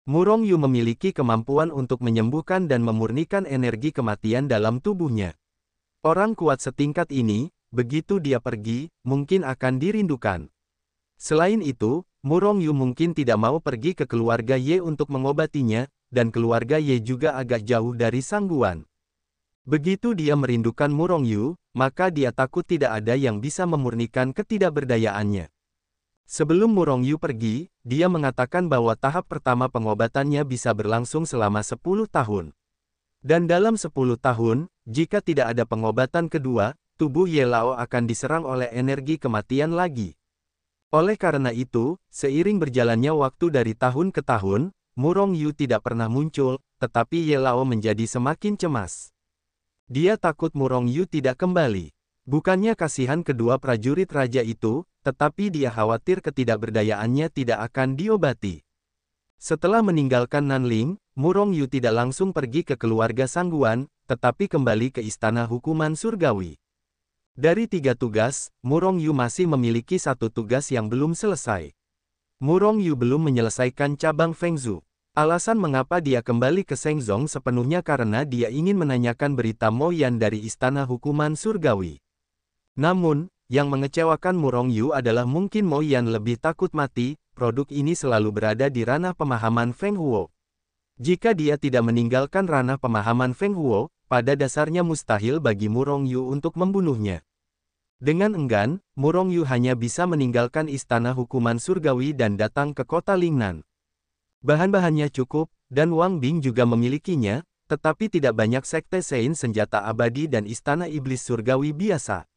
Murong Yu memiliki kemampuan untuk menyembuhkan dan memurnikan energi kematian dalam tubuhnya. Orang kuat setingkat ini, begitu dia pergi, mungkin akan dirindukan. Selain itu, Murong Yu mungkin tidak mau pergi ke keluarga Ye untuk mengobatinya, dan keluarga Ye juga agak jauh dari Sangguan. Begitu dia merindukan Murongyu, maka dia takut tidak ada yang bisa memurnikan ketidakberdayaannya. Sebelum Murongyu pergi, dia mengatakan bahwa tahap pertama pengobatannya bisa berlangsung selama 10 tahun. Dan dalam 10 tahun, jika tidak ada pengobatan kedua, tubuh Ye Lao akan diserang oleh energi kematian lagi. Oleh karena itu, seiring berjalannya waktu dari tahun ke tahun, Murongyu tidak pernah muncul, tetapi Ye Lao menjadi semakin cemas. Dia takut Murongyu tidak kembali. Bukannya kasihan kedua prajurit raja itu, tetapi dia khawatir ketidakberdayaannya tidak akan diobati. Setelah meninggalkan Nanling, Murongyu tidak langsung pergi ke keluarga Sangguan, tetapi kembali ke istana hukuman surgawi. Dari 3 tugas, Murongyu masih memiliki 1 tugas yang belum selesai. Murongyu belum menyelesaikan cabang Fengzhou. Alasan mengapa dia kembali ke Shenzong sepenuhnya karena dia ingin menanyakan berita Mo Yan dari istana hukuman surgawi. Namun, yang mengecewakan Murongyu adalah mungkin Mo Yan lebih takut mati, produk ini selalu berada di ranah pemahaman Feng Huo. Jika dia tidak meninggalkan ranah pemahaman Feng Huo, pada dasarnya mustahil bagi Murongyu untuk membunuhnya. Dengan enggan, Murongyu hanya bisa meninggalkan istana hukuman surgawi dan datang ke kota Lingnan. Bahan-bahannya cukup, dan Wang Bing juga memilikinya, tetapi tidak banyak sekte Sein senjata abadi dan istana iblis surgawi biasa.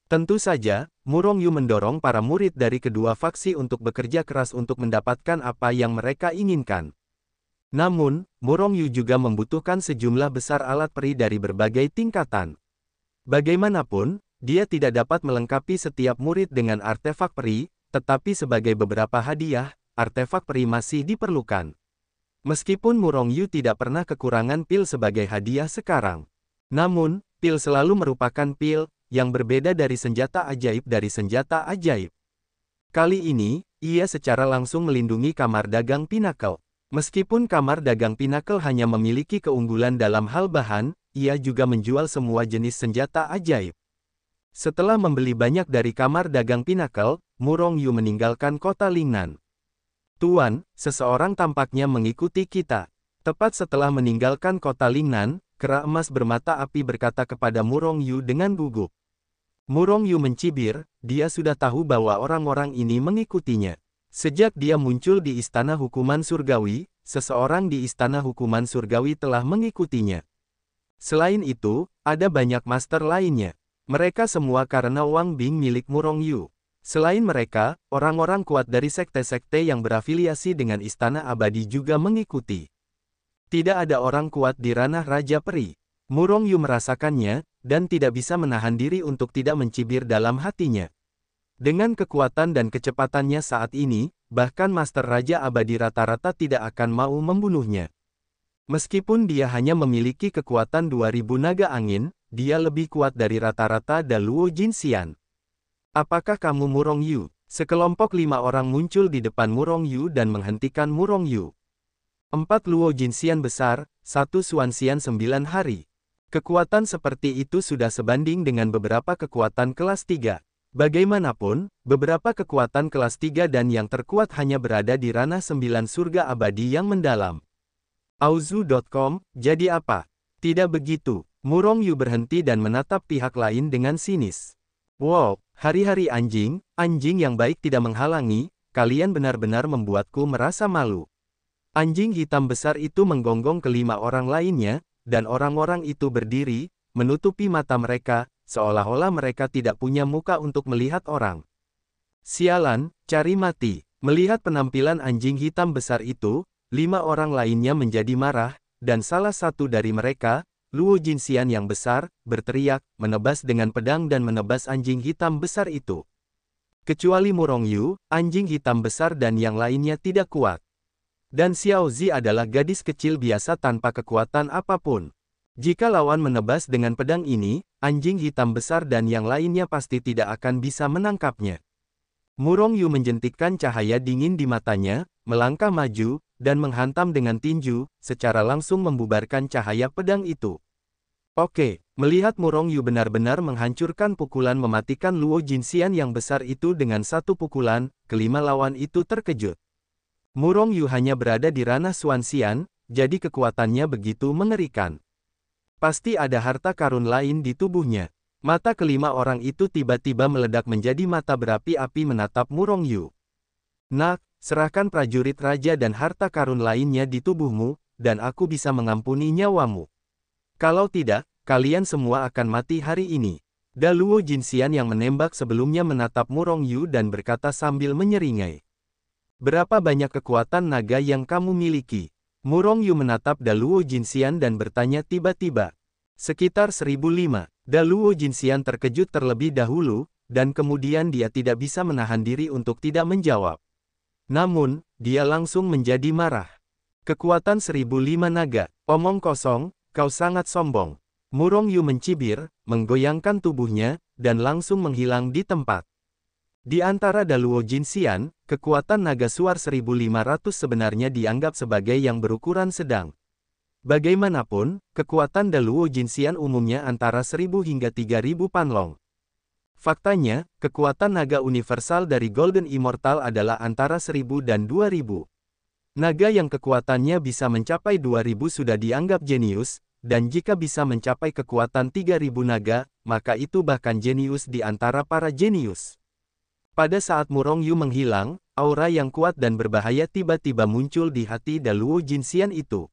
Tentu saja, Murongyu mendorong para murid dari kedua faksi untuk bekerja keras untuk mendapatkan apa yang mereka inginkan. Namun, Murongyu juga membutuhkan sejumlah besar alat peri dari berbagai tingkatan. Bagaimanapun, dia tidak dapat melengkapi setiap murid dengan artefak peri, tetapi sebagai beberapa hadiah, artefak peri masih diperlukan. Meskipun Murongyu tidak pernah kekurangan pil sebagai hadiah sekarang. Namun, pil selalu merupakan pil yang berbeda dari senjata ajaib dari senjata ajaib. Kali ini, ia secara langsung melindungi kamar dagang Pinnacle. Meskipun kamar dagang Pinnacle hanya memiliki keunggulan dalam hal bahan, ia juga menjual semua jenis senjata ajaib. Setelah membeli banyak dari kamar dagang Pinnacle, Murongyu meninggalkan kota Lingnan. Tuan, seseorang tampaknya mengikuti kita. Tepat setelah meninggalkan kota Lingnan, kera emas bermata api berkata kepada Murongyu dengan gugup. Murongyu mencibir, dia sudah tahu bahwa orang-orang ini mengikutinya. Sejak dia muncul di istana hukuman surgawi, seseorang di istana hukuman surgawi telah mengikutinya. Selain itu, ada banyak master lainnya. Mereka semua karena Wang Bing milik Murongyu. Selain mereka, orang-orang kuat dari sekte-sekte yang berafiliasi dengan Istana Abadi juga mengikuti. Tidak ada orang kuat di ranah Raja Peri. Murongyu merasakannya, dan tidak bisa menahan diri untuk tidak mencibir dalam hatinya. Dengan kekuatan dan kecepatannya saat ini, bahkan Master Raja Abadi rata-rata tidak akan mau membunuhnya. Meskipun dia hanya memiliki kekuatan 2000 naga angin, dia lebih kuat dari rata-rata Daluo Jinxian. Apakah kamu Murongyu? Sekelompok 5 orang muncul di depan Murongyu dan menghentikan Murongyu. 4 Luo Jinxian besar, 1 Xuanxian 9 hari. Kekuatan seperti itu sudah sebanding dengan beberapa kekuatan kelas 3. Bagaimanapun, beberapa kekuatan kelas 3 dan yang terkuat hanya berada di ranah 9 surga abadi yang mendalam. Auzu.com, jadi apa? Tidak begitu. Murongyu berhenti dan menatap pihak lain dengan sinis. Wow, hari-hari anjing, anjing yang baik tidak menghalangi, kalian benar-benar membuatku merasa malu. Anjing hitam besar itu menggonggong ke 5 orang lainnya, dan orang-orang itu berdiri, menutupi mata mereka, seolah-olah mereka tidak punya muka untuk melihat orang. Sialan, cari mati. Melihat penampilan anjing hitam besar itu, 5 orang lainnya menjadi marah, dan salah satu dari mereka, Luo Jinxian yang besar, berteriak, menebas dengan pedang dan menebas anjing hitam besar itu. Kecuali Murongyu, anjing hitam besar dan yang lainnya tidak kuat. Dan Xiao Zi adalah gadis kecil biasa tanpa kekuatan apapun. Jika lawan menebas dengan pedang ini, anjing hitam besar dan yang lainnya pasti tidak akan bisa menangkapnya. Murongyu menjentikkan cahaya dingin di matanya, melangkah maju, dan menghantam dengan tinju, secara langsung membubarkan cahaya pedang itu. Oke, melihat Murongyu benar-benar menghancurkan pukulan mematikan Luo Jinxian yang besar itu dengan satu pukulan, kelima lawan itu terkejut. Murongyu hanya berada di ranah Xuanxian, jadi kekuatannya begitu mengerikan. Pasti ada harta karun lain di tubuhnya. Mata kelima orang itu tiba-tiba meledak menjadi mata berapi-api menatap Murong Yu. Nak, serahkan prajurit raja dan harta karun lainnya di tubuhmu, dan aku bisa mengampuni nyawamu. Kalau tidak, kalian semua akan mati hari ini. Da Luo Jinxian yang menembak sebelumnya menatap Murong Yu dan berkata sambil menyeringai. Berapa banyak kekuatan naga yang kamu miliki? Murong Yu menatap Da Luo Jinxian dan bertanya tiba-tiba. Sekitar 1005. Da Luo Jinxian terkejut terlebih dahulu, dan kemudian dia tidak bisa menahan diri untuk tidak menjawab. Namun, dia langsung menjadi marah. Kekuatan 1005 naga, omong kosong, kau sangat sombong. Murong Yu mencibir, menggoyangkan tubuhnya, dan langsung menghilang di tempat. Di antara Da Luo Jinxian, kekuatan naga suar 1500 sebenarnya dianggap sebagai yang berukuran sedang. Bagaimanapun, kekuatan Da Luo Jinxian umumnya antara 1000 hingga 3000 panlong. Faktanya, kekuatan naga universal dari Golden Immortal adalah antara 1000 dan 2000. Naga yang kekuatannya bisa mencapai 2000 sudah dianggap jenius, dan jika bisa mencapai kekuatan 3000 naga, maka itu bahkan jenius di antara para jenius. Pada saat Murong Yu menghilang, aura yang kuat dan berbahaya tiba-tiba muncul di hati Da Luo Jinxian itu.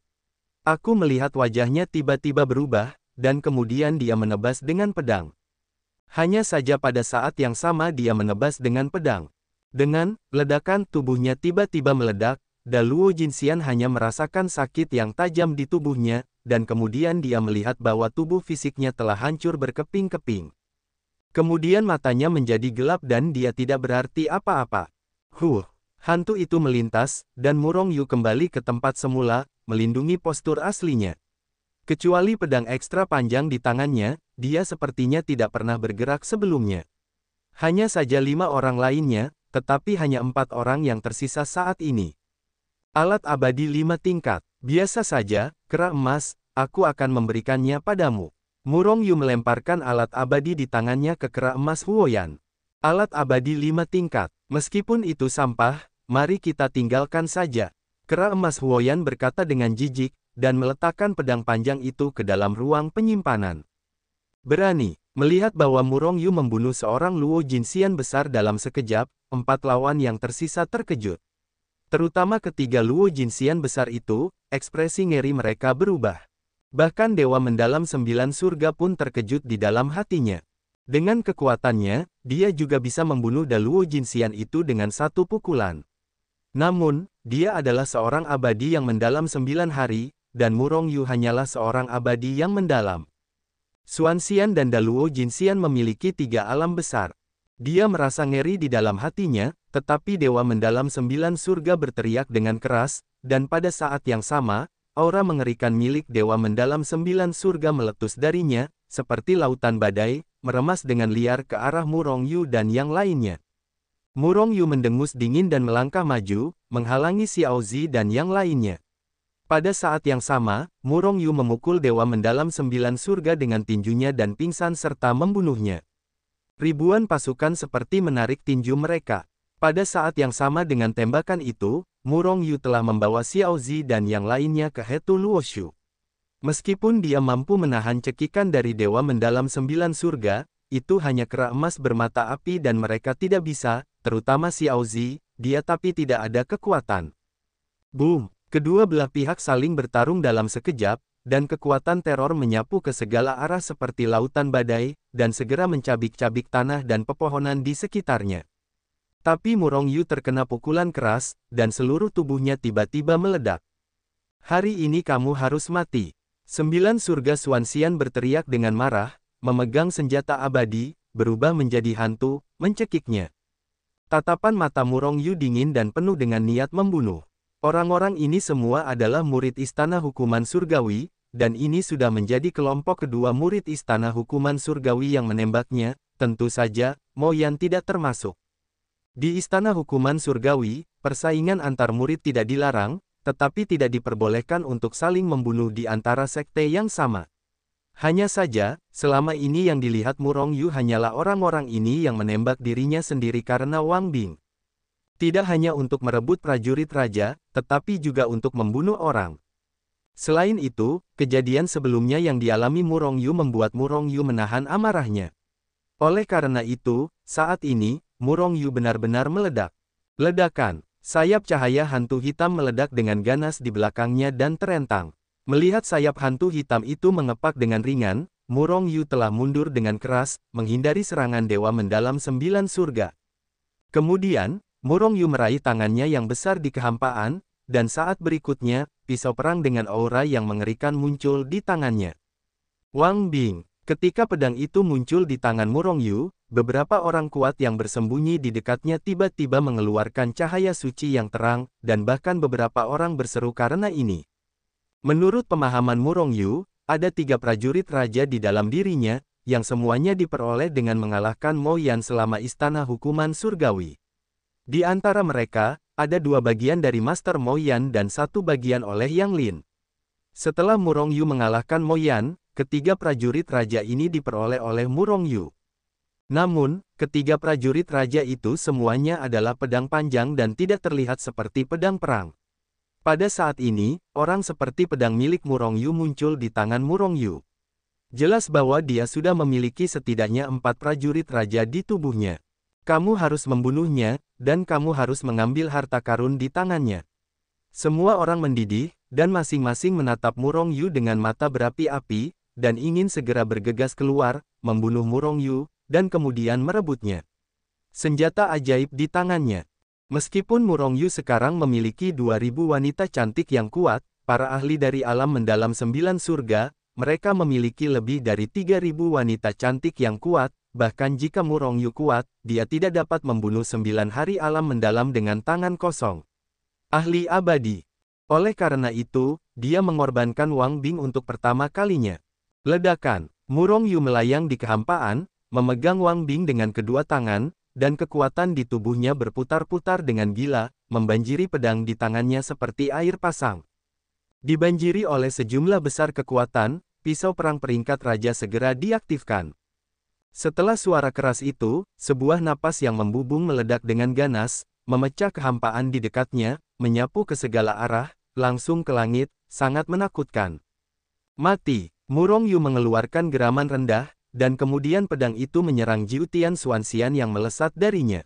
Aku melihat wajahnya tiba-tiba berubah, dan kemudian dia menebas dengan pedang. Hanya saja pada saat yang sama dia menebas dengan pedang. Dengan ledakan tubuhnya tiba-tiba meledak, Da Luo Jinxian hanya merasakan sakit yang tajam di tubuhnya, dan kemudian dia melihat bahwa tubuh fisiknya telah hancur berkeping-keping. Kemudian matanya menjadi gelap dan dia tidak berarti apa-apa. Hantu itu melintas, dan Murong Yu kembali ke tempat semula, melindungi postur aslinya. Kecuali pedang ekstra panjang di tangannya, dia sepertinya tidak pernah bergerak sebelumnya. Hanya saja 5 orang lainnya, tetapi hanya 4 orang yang tersisa saat ini. Alat abadi 5 tingkat. Biasa saja, kera emas, aku akan memberikannya padamu. Murong Yu melemparkan alat abadi di tangannya ke kera emas Huoyan. Alat abadi 5 tingkat. Meskipun itu sampah, mari kita tinggalkan saja. Kera emas Huoyan berkata dengan jijik, dan meletakkan pedang panjang itu ke dalam ruang penyimpanan. Berani, melihat bahwa Murong Yu membunuh seorang Luo Jinxian besar dalam sekejap, 4 lawan yang tersisa terkejut. Terutama ketiga Luo Jinxian besar itu, ekspresi ngeri mereka berubah. Bahkan Dewa Mendalam 9 surga pun terkejut di dalam hatinya. Dengan kekuatannya, dia juga bisa membunuh Da Luo Jinxian itu dengan satu pukulan. Namun, dia adalah seorang abadi yang mendalam 9 hari, dan Murong Yu hanyalah seorang abadi yang mendalam. Xuanxian dan Da Luo Jinxian memiliki 3 alam besar. Dia merasa ngeri di dalam hatinya, tetapi Dewa Mendalam 9 surga berteriak dengan keras, dan pada saat yang sama, aura mengerikan milik Dewa Mendalam 9 surga meletus darinya, seperti lautan badai, meremas dengan liar ke arah Murong Yu dan yang lainnya. Murong Yu mendengus dingin dan melangkah maju, menghalangi Xiao Zi dan yang lainnya. Pada saat yang sama, Murong Yu memukul Dewa Mendalam 9 surga dengan tinjunya dan pingsan serta membunuhnya. Ribuan pasukan seperti menarik tinju mereka. Pada saat yang sama dengan tembakan itu, Murong Yu telah membawa Xiao Zi dan yang lainnya ke Hetu Luoshu. Meskipun dia mampu menahan cekikan dari Dewa Mendalam 9 surga, itu hanya kera emas bermata api dan mereka tidak bisa, terutama Xiao Zi, dia tapi tidak ada kekuatan. Boom! Kedua belah pihak saling bertarung dalam sekejap, dan kekuatan teror menyapu ke segala arah seperti lautan badai, dan segera mencabik-cabik tanah dan pepohonan di sekitarnya. Tapi Murong Yu terkena pukulan keras, dan seluruh tubuhnya tiba-tiba meledak. Hari ini kamu harus mati. 9 surga Xuanxian berteriak dengan marah, memegang senjata abadi, berubah menjadi hantu, mencekiknya. Tatapan mata Murong Yu dingin dan penuh dengan niat membunuh. Orang-orang ini semua adalah murid Istana Hukuman Surgawi, dan ini sudah menjadi kelompok kedua murid Istana Hukuman Surgawi yang menembaknya, tentu saja, Mo Yan tidak termasuk. Di Istana Hukuman Surgawi, persaingan antar murid tidak dilarang, tetapi tidak diperbolehkan untuk saling membunuh di antara sekte yang sama. Hanya saja, selama ini yang dilihat Murong Yu hanyalah orang-orang ini yang menembak dirinya sendiri karena Wang Bing. Tidak hanya untuk merebut prajurit raja, tetapi juga untuk membunuh orang. Selain itu, kejadian sebelumnya yang dialami Murongyu membuat Murongyu menahan amarahnya. Oleh karena itu, saat ini, Murongyu benar-benar meledak. Ledakan, sayap cahaya hantu hitam meledak dengan ganas di belakangnya dan terentang. Melihat sayap hantu hitam itu mengepak dengan ringan, Murongyu telah mundur dengan keras, menghindari serangan Dewa Mendalam 9 Surga. Kemudian, Murongyu meraih tangannya yang besar di kehampaan, dan saat berikutnya, pisau perang dengan aura yang mengerikan muncul di tangannya. Wang Bing, ketika pedang itu muncul di tangan Murongyu, beberapa orang kuat yang bersembunyi di dekatnya tiba-tiba mengeluarkan cahaya suci yang terang, dan bahkan beberapa orang berseru karena ini. Menurut pemahaman Murongyu, ada 3 prajurit raja di dalam dirinya, yang semuanya diperoleh dengan mengalahkan Mo Yan selama istana hukuman surgawi. Di antara mereka, ada 2 bagian dari Master Mo Yan dan 1 bagian oleh Yang Lin. Setelah Murongyu mengalahkan Mo Yan, ketiga prajurit raja ini diperoleh oleh Murongyu. Namun, ketiga prajurit raja itu semuanya adalah pedang panjang dan tidak terlihat seperti pedang perang. Pada saat ini, orang seperti pedang milik Murongyu muncul di tangan Murongyu. Jelas bahwa dia sudah memiliki setidaknya 4 prajurit raja di tubuhnya. Kamu harus membunuhnya, dan kamu harus mengambil harta karun di tangannya. Semua orang mendidih, dan masing-masing menatap Murongyu dengan mata berapi-api, dan ingin segera bergegas keluar, membunuh Murongyu, dan kemudian merebutnya. Senjata ajaib di tangannya. Meskipun Murongyu sekarang memiliki 2000 wanita cantik yang kuat, para ahli dari alam mendalam 9 surga, mereka memiliki lebih dari 3000 wanita cantik yang kuat, bahkan jika Murongyu kuat, dia tidak dapat membunuh 9 hari alam mendalam dengan tangan kosong. Ahli abadi. Oleh karena itu, dia mengorbankan Wang Bing untuk pertama kalinya. Ledakan. Murongyu melayang di kehampaan, memegang Wang Bing dengan kedua tangan, dan kekuatan di tubuhnya berputar-putar dengan gila, membanjiri pedang di tangannya seperti air pasang. Dibanjiri oleh sejumlah besar kekuatan, pisau perang peringkat raja segera diaktifkan. Setelah suara keras itu, sebuah napas yang membubung meledak dengan ganas, memecah kehampaan di dekatnya, menyapu ke segala arah, langsung ke langit, sangat menakutkan. Mati, Murongyu mengeluarkan geraman rendah, dan kemudian pedang itu menyerang Jiutian Xuanxian yang melesat darinya.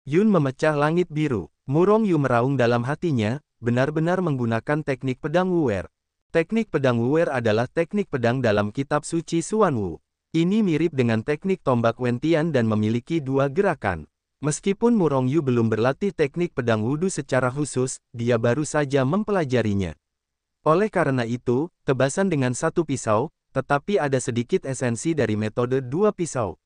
Yun memecah langit biru, Murongyu meraung dalam hatinya, benar-benar menggunakan teknik pedang Wuer. Teknik pedang Wuer adalah teknik pedang dalam kitab suci Xuanwu. Ini mirip dengan teknik tombak Wentian dan memiliki 2 gerakan. Meskipun Murongyu belum berlatih teknik pedang wudu secara khusus, dia baru saja mempelajarinya. Oleh karena itu, tebasan dengan 1 pisau, tetapi ada sedikit esensi dari metode 2 pisau.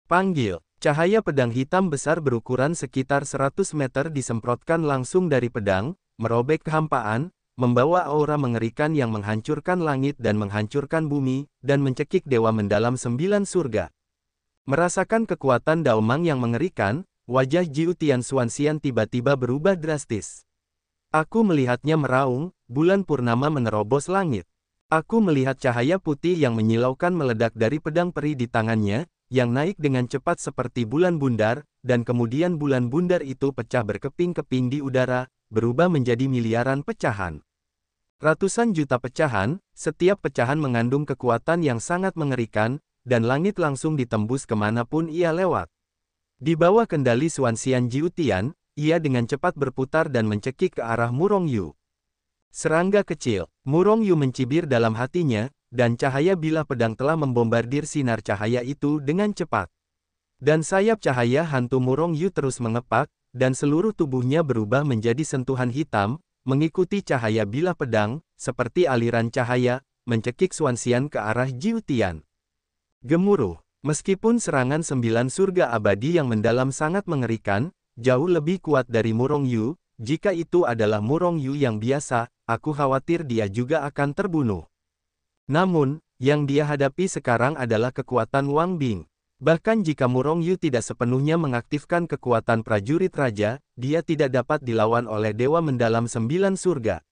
Panggil, cahaya pedang hitam besar berukuran sekitar 100 meter disemprotkan langsung dari pedang, merobek kehampaan, membawa aura mengerikan yang menghancurkan langit dan menghancurkan bumi, dan mencekik Dewa Mendalam 9 Surga. Merasakan kekuatan Daomang yang mengerikan, wajah Jiutian Xuanxian tiba-tiba berubah drastis. Aku melihatnya meraung, bulan purnama menerobos langit. Aku melihat cahaya putih yang menyilaukan meledak dari pedang peri di tangannya, yang naik dengan cepat seperti bulan bundar, dan kemudian bulan bundar itu pecah berkeping-keping di udara, berubah menjadi miliaran pecahan. Ratusan juta pecahan, setiap pecahan mengandung kekuatan yang sangat mengerikan, dan langit langsung ditembus kemanapun ia lewat. Di bawah kendali Xuanxian Jiutian, ia dengan cepat berputar dan mencekik ke arah Murongyu. Serangga kecil, Murongyu mencibir dalam hatinya, dan cahaya bilah pedang telah membombardir sinar cahaya itu dengan cepat. Dan sayap cahaya hantu Murongyu terus mengepak, dan seluruh tubuhnya berubah menjadi sentuhan hitam, mengikuti cahaya bilah pedang, seperti aliran cahaya, mencekik Xuanxian ke arah Jiutian. Gemuruh, meskipun serangan 9 surga abadi yang mendalam sangat mengerikan, jauh lebih kuat dari Murongyu, jika itu adalah Murongyu yang biasa, aku khawatir dia juga akan terbunuh. Namun, yang dia hadapi sekarang adalah kekuatan Wang Bing. Bahkan jika Murongyu tidak sepenuhnya mengaktifkan kekuatan prajurit raja, dia tidak dapat dilawan oleh Dewa Mendalam 9 Surga.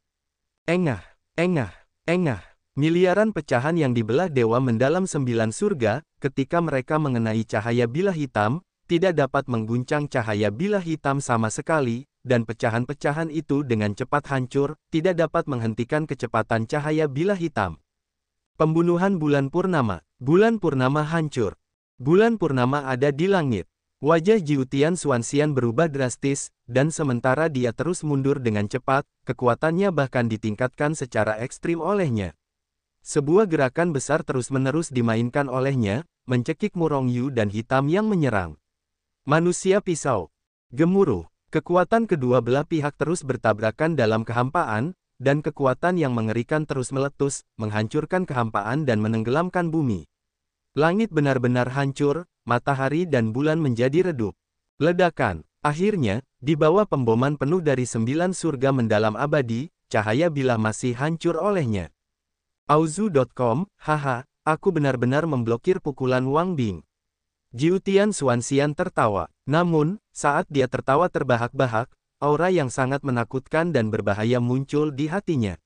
Engah, engah, engah. Miliaran pecahan yang dibelah Dewa Mendalam 9 Surga, ketika mereka mengenai cahaya bilah hitam, tidak dapat mengguncang cahaya bilah hitam sama sekali, dan pecahan-pecahan itu dengan cepat hancur, tidak dapat menghentikan kecepatan cahaya bilah hitam. Pembunuhan bulan purnama. Bulan purnama hancur. Bulan purnama ada di langit. Wajah Jiu Tian Xuanxian berubah drastis, dan sementara dia terus mundur dengan cepat, kekuatannya bahkan ditingkatkan secara ekstrim olehnya. Sebuah gerakan besar terus-menerus dimainkan olehnya, mencekik Murong Yu dan hitam yang menyerang. Manusia pisau. Gemuruh. Kekuatan kedua belah pihak terus bertabrakan dalam kehampaan, dan kekuatan yang mengerikan terus meletus, menghancurkan kehampaan dan menenggelamkan bumi. Langit benar-benar hancur, matahari dan bulan menjadi redup. Ledakan. Akhirnya, di bawah pemboman penuh dari 9 surga mendalam abadi, cahaya bilah masih hancur olehnya. Auzu.com, haha, aku benar-benar memblokir pukulan Wang Bing. Jiu Tian Xuanxian tertawa. Namun, saat dia tertawa terbahak-bahak, aura yang sangat menakutkan dan berbahaya muncul di hatinya.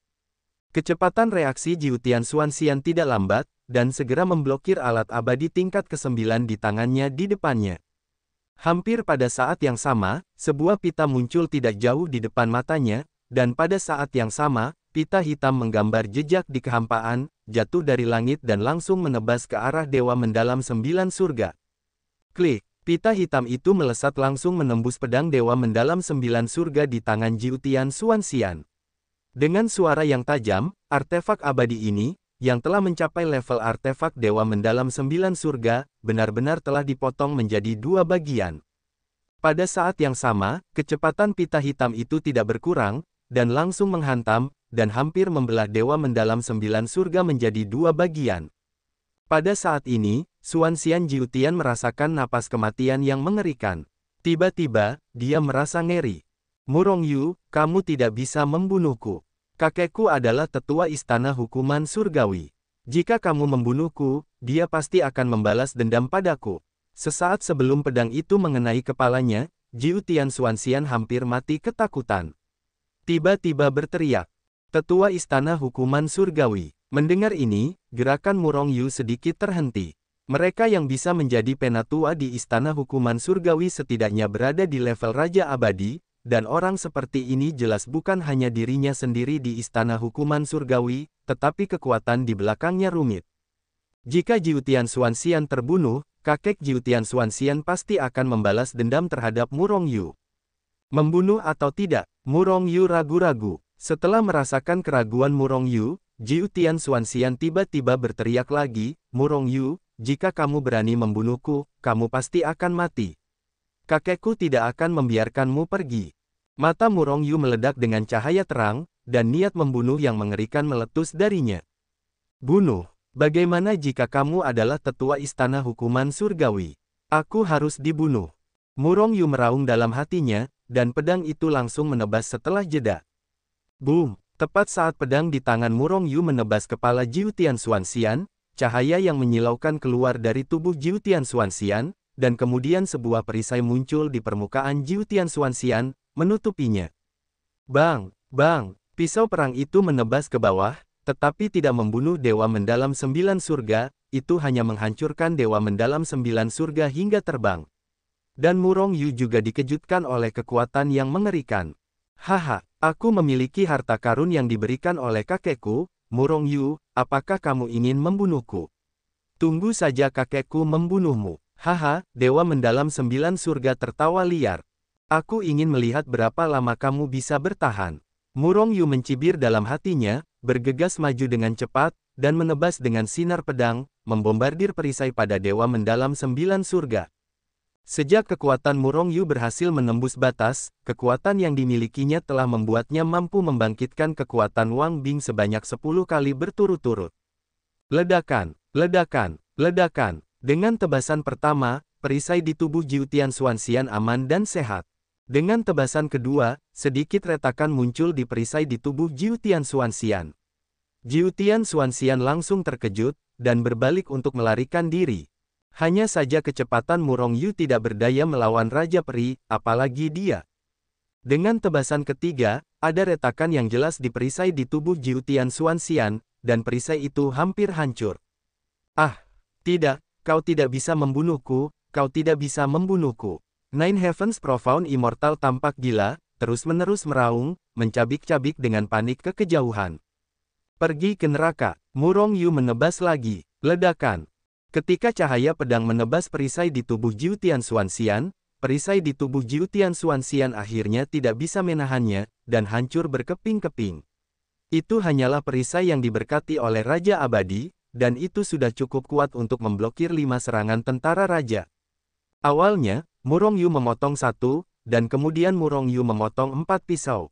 Kecepatan reaksi Jiu Tian Xuanxian tidak lambat, dan segera memblokir alat abadi tingkat ke-9 di tangannya di depannya. Hampir pada saat yang sama, sebuah pita muncul tidak jauh di depan matanya, dan pada saat yang sama, pita hitam menggambar jejak di kehampaan, jatuh dari langit dan langsung menebas ke arah Dewa Mendalam 9 surga. Klik. Pita hitam itu melesat langsung menembus pedang Dewa Mendalam 9 surga di tangan Jiu Tian Xuanxian. Dengan suara yang tajam, artefak abadi ini, yang telah mencapai level artefak Dewa Mendalam 9 surga, benar-benar telah dipotong menjadi 2 bagian. Pada saat yang sama, kecepatan pita hitam itu tidak berkurang, dan langsung menghantam, dan hampir membelah Dewa Mendalam 9 surga menjadi 2 bagian. Pada saat ini, Xuanxian Jiu Tian merasakan napas kematian yang mengerikan. Tiba-tiba, dia merasa ngeri. Murong Yu, kamu tidak bisa membunuhku. Kakekku adalah tetua istana hukuman surgawi. Jika kamu membunuhku, dia pasti akan membalas dendam padaku. Sesaat sebelum pedang itu mengenai kepalanya, Jiu Tian Xuanxian hampir mati ketakutan. Tiba-tiba berteriak, "Tetua istana hukuman surgawi!" Mendengar ini, gerakan Murong Yu sedikit terhenti. Mereka yang bisa menjadi penatua di istana hukuman surgawi setidaknya berada di level Raja Abadi, dan orang seperti ini jelas bukan hanya dirinya sendiri di istana hukuman surgawi, tetapi kekuatan di belakangnya rumit. Jika Jiu Tian Xuanxian terbunuh, kakek Jiu Tian Xuanxian pasti akan membalas dendam terhadap Murong Yu. Membunuh atau tidak, Murong Yu ragu-ragu. Setelah merasakan keraguan Murong Yu, Jiu Tian Xuanxian tiba-tiba berteriak lagi, "Murong Yu, jika kamu berani membunuhku, kamu pasti akan mati. Kakekku tidak akan membiarkanmu pergi." Mata Murong Yu meledak dengan cahaya terang, dan niat membunuh yang mengerikan meletus darinya. "Bunuh. Bagaimana jika kamu adalah tetua istana hukuman surgawi? Aku harus dibunuh." Murong Yu meraung dalam hatinya, dan pedang itu langsung menebas setelah jeda. Boom! Tepat saat pedang di tangan Murong Yu menebas kepala Jiu Tian Xuanxian, cahaya yang menyilaukan keluar dari tubuh Jiu Tian Xuanxian, dan kemudian sebuah perisai muncul di permukaan Jiu Tian Xuanxian, menutupinya. Bang! Bang! Pisau perang itu menebas ke bawah, tetapi tidak membunuh Dewa Mendalam 9 surga, itu hanya menghancurkan Dewa Mendalam 9 surga hingga terbang. Dan Murong Yu juga dikejutkan oleh kekuatan yang mengerikan. "Haha, aku memiliki harta karun yang diberikan oleh kakekku, Murong Yu, apakah kamu ingin membunuhku? Tunggu saja kakekku membunuhmu." "Haha," Dewa Mendalam 9 surga tertawa liar. "Aku ingin melihat berapa lama kamu bisa bertahan." Murong Yu mencibir dalam hatinya, bergegas maju dengan cepat, dan menebas dengan sinar pedang, membombardir perisai pada Dewa Mendalam 9 surga. Sejak kekuatan Murong Yu berhasil menembus batas, kekuatan yang dimilikinya telah membuatnya mampu membangkitkan kekuatan Wang Bing sebanyak 10 kali berturut-turut. Ledakan, ledakan, ledakan. Dengan tebasan pertama, perisai di tubuh Jiu Tian Xuanxian aman dan sehat. Dengan tebasan kedua, sedikit retakan muncul di perisai di tubuh Jiu Tian Xuanxian. Jiu Tian Xuanxian langsung terkejut, dan berbalik untuk melarikan diri. Hanya saja kecepatan Murong Yu tidak berdaya melawan Raja Peri, apalagi dia. Dengan tebasan ketiga, ada retakan yang jelas di perisai di tubuh Jiu Tian Xuanxian, dan perisai itu hampir hancur. "Ah, tidak, kau tidak bisa membunuhku, kau tidak bisa membunuhku." Nine Heavens Profound Immortal tampak gila, terus-menerus meraung, mencabik-cabik dengan panik ke kejauhan. Pergi ke neraka, Murong Yu menebas lagi. Ledakan. Ketika cahaya pedang menebas perisai di tubuh Jiu Tian Xuanxian, perisai di tubuh Jiu Tian Xuanxian akhirnya tidak bisa menahannya, dan hancur berkeping-keping. Itu hanyalah perisai yang diberkati oleh Raja Abadi, dan itu sudah cukup kuat untuk memblokir 5 serangan tentara Raja. Awalnya, Murong Yu memotong 1, dan kemudian Murong Yu memotong 4 pisau.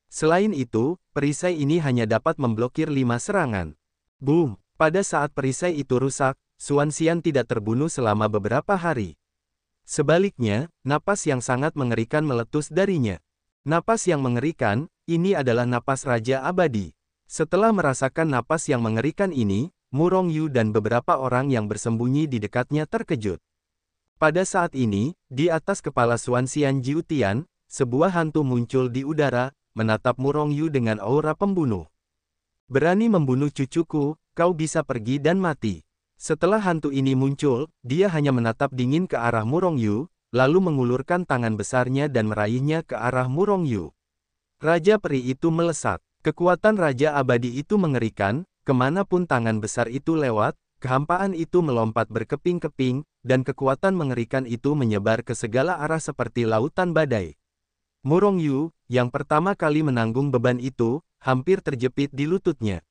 Selain itu, perisai ini hanya dapat memblokir 5 serangan. Boom! Pada saat perisai itu rusak, Xuanxian tidak terbunuh selama beberapa hari. Sebaliknya, napas yang sangat mengerikan meletus darinya. Napas yang mengerikan, ini adalah napas Raja Abadi. Setelah merasakan napas yang mengerikan ini, Murong Yu dan beberapa orang yang bersembunyi di dekatnya terkejut. Pada saat ini, di atas kepala Xuanxian Jiu Tian, sebuah hantu muncul di udara, menatap Murong Yu dengan aura pembunuh. Berani membunuh cucuku, kau bisa pergi dan mati. Setelah hantu ini muncul, dia hanya menatap dingin ke arah Murong Yu, lalu mengulurkan tangan besarnya dan meraihnya ke arah Murong Yu. Raja peri itu melesat. Kekuatan Raja Abadi itu mengerikan, kemanapun tangan besar itu lewat, kehampaan itu melompat berkeping-keping, dan kekuatan mengerikan itu menyebar ke segala arah seperti lautan badai. Murong Yu, yang pertama kali menanggung beban itu, hampir terjepit di lututnya.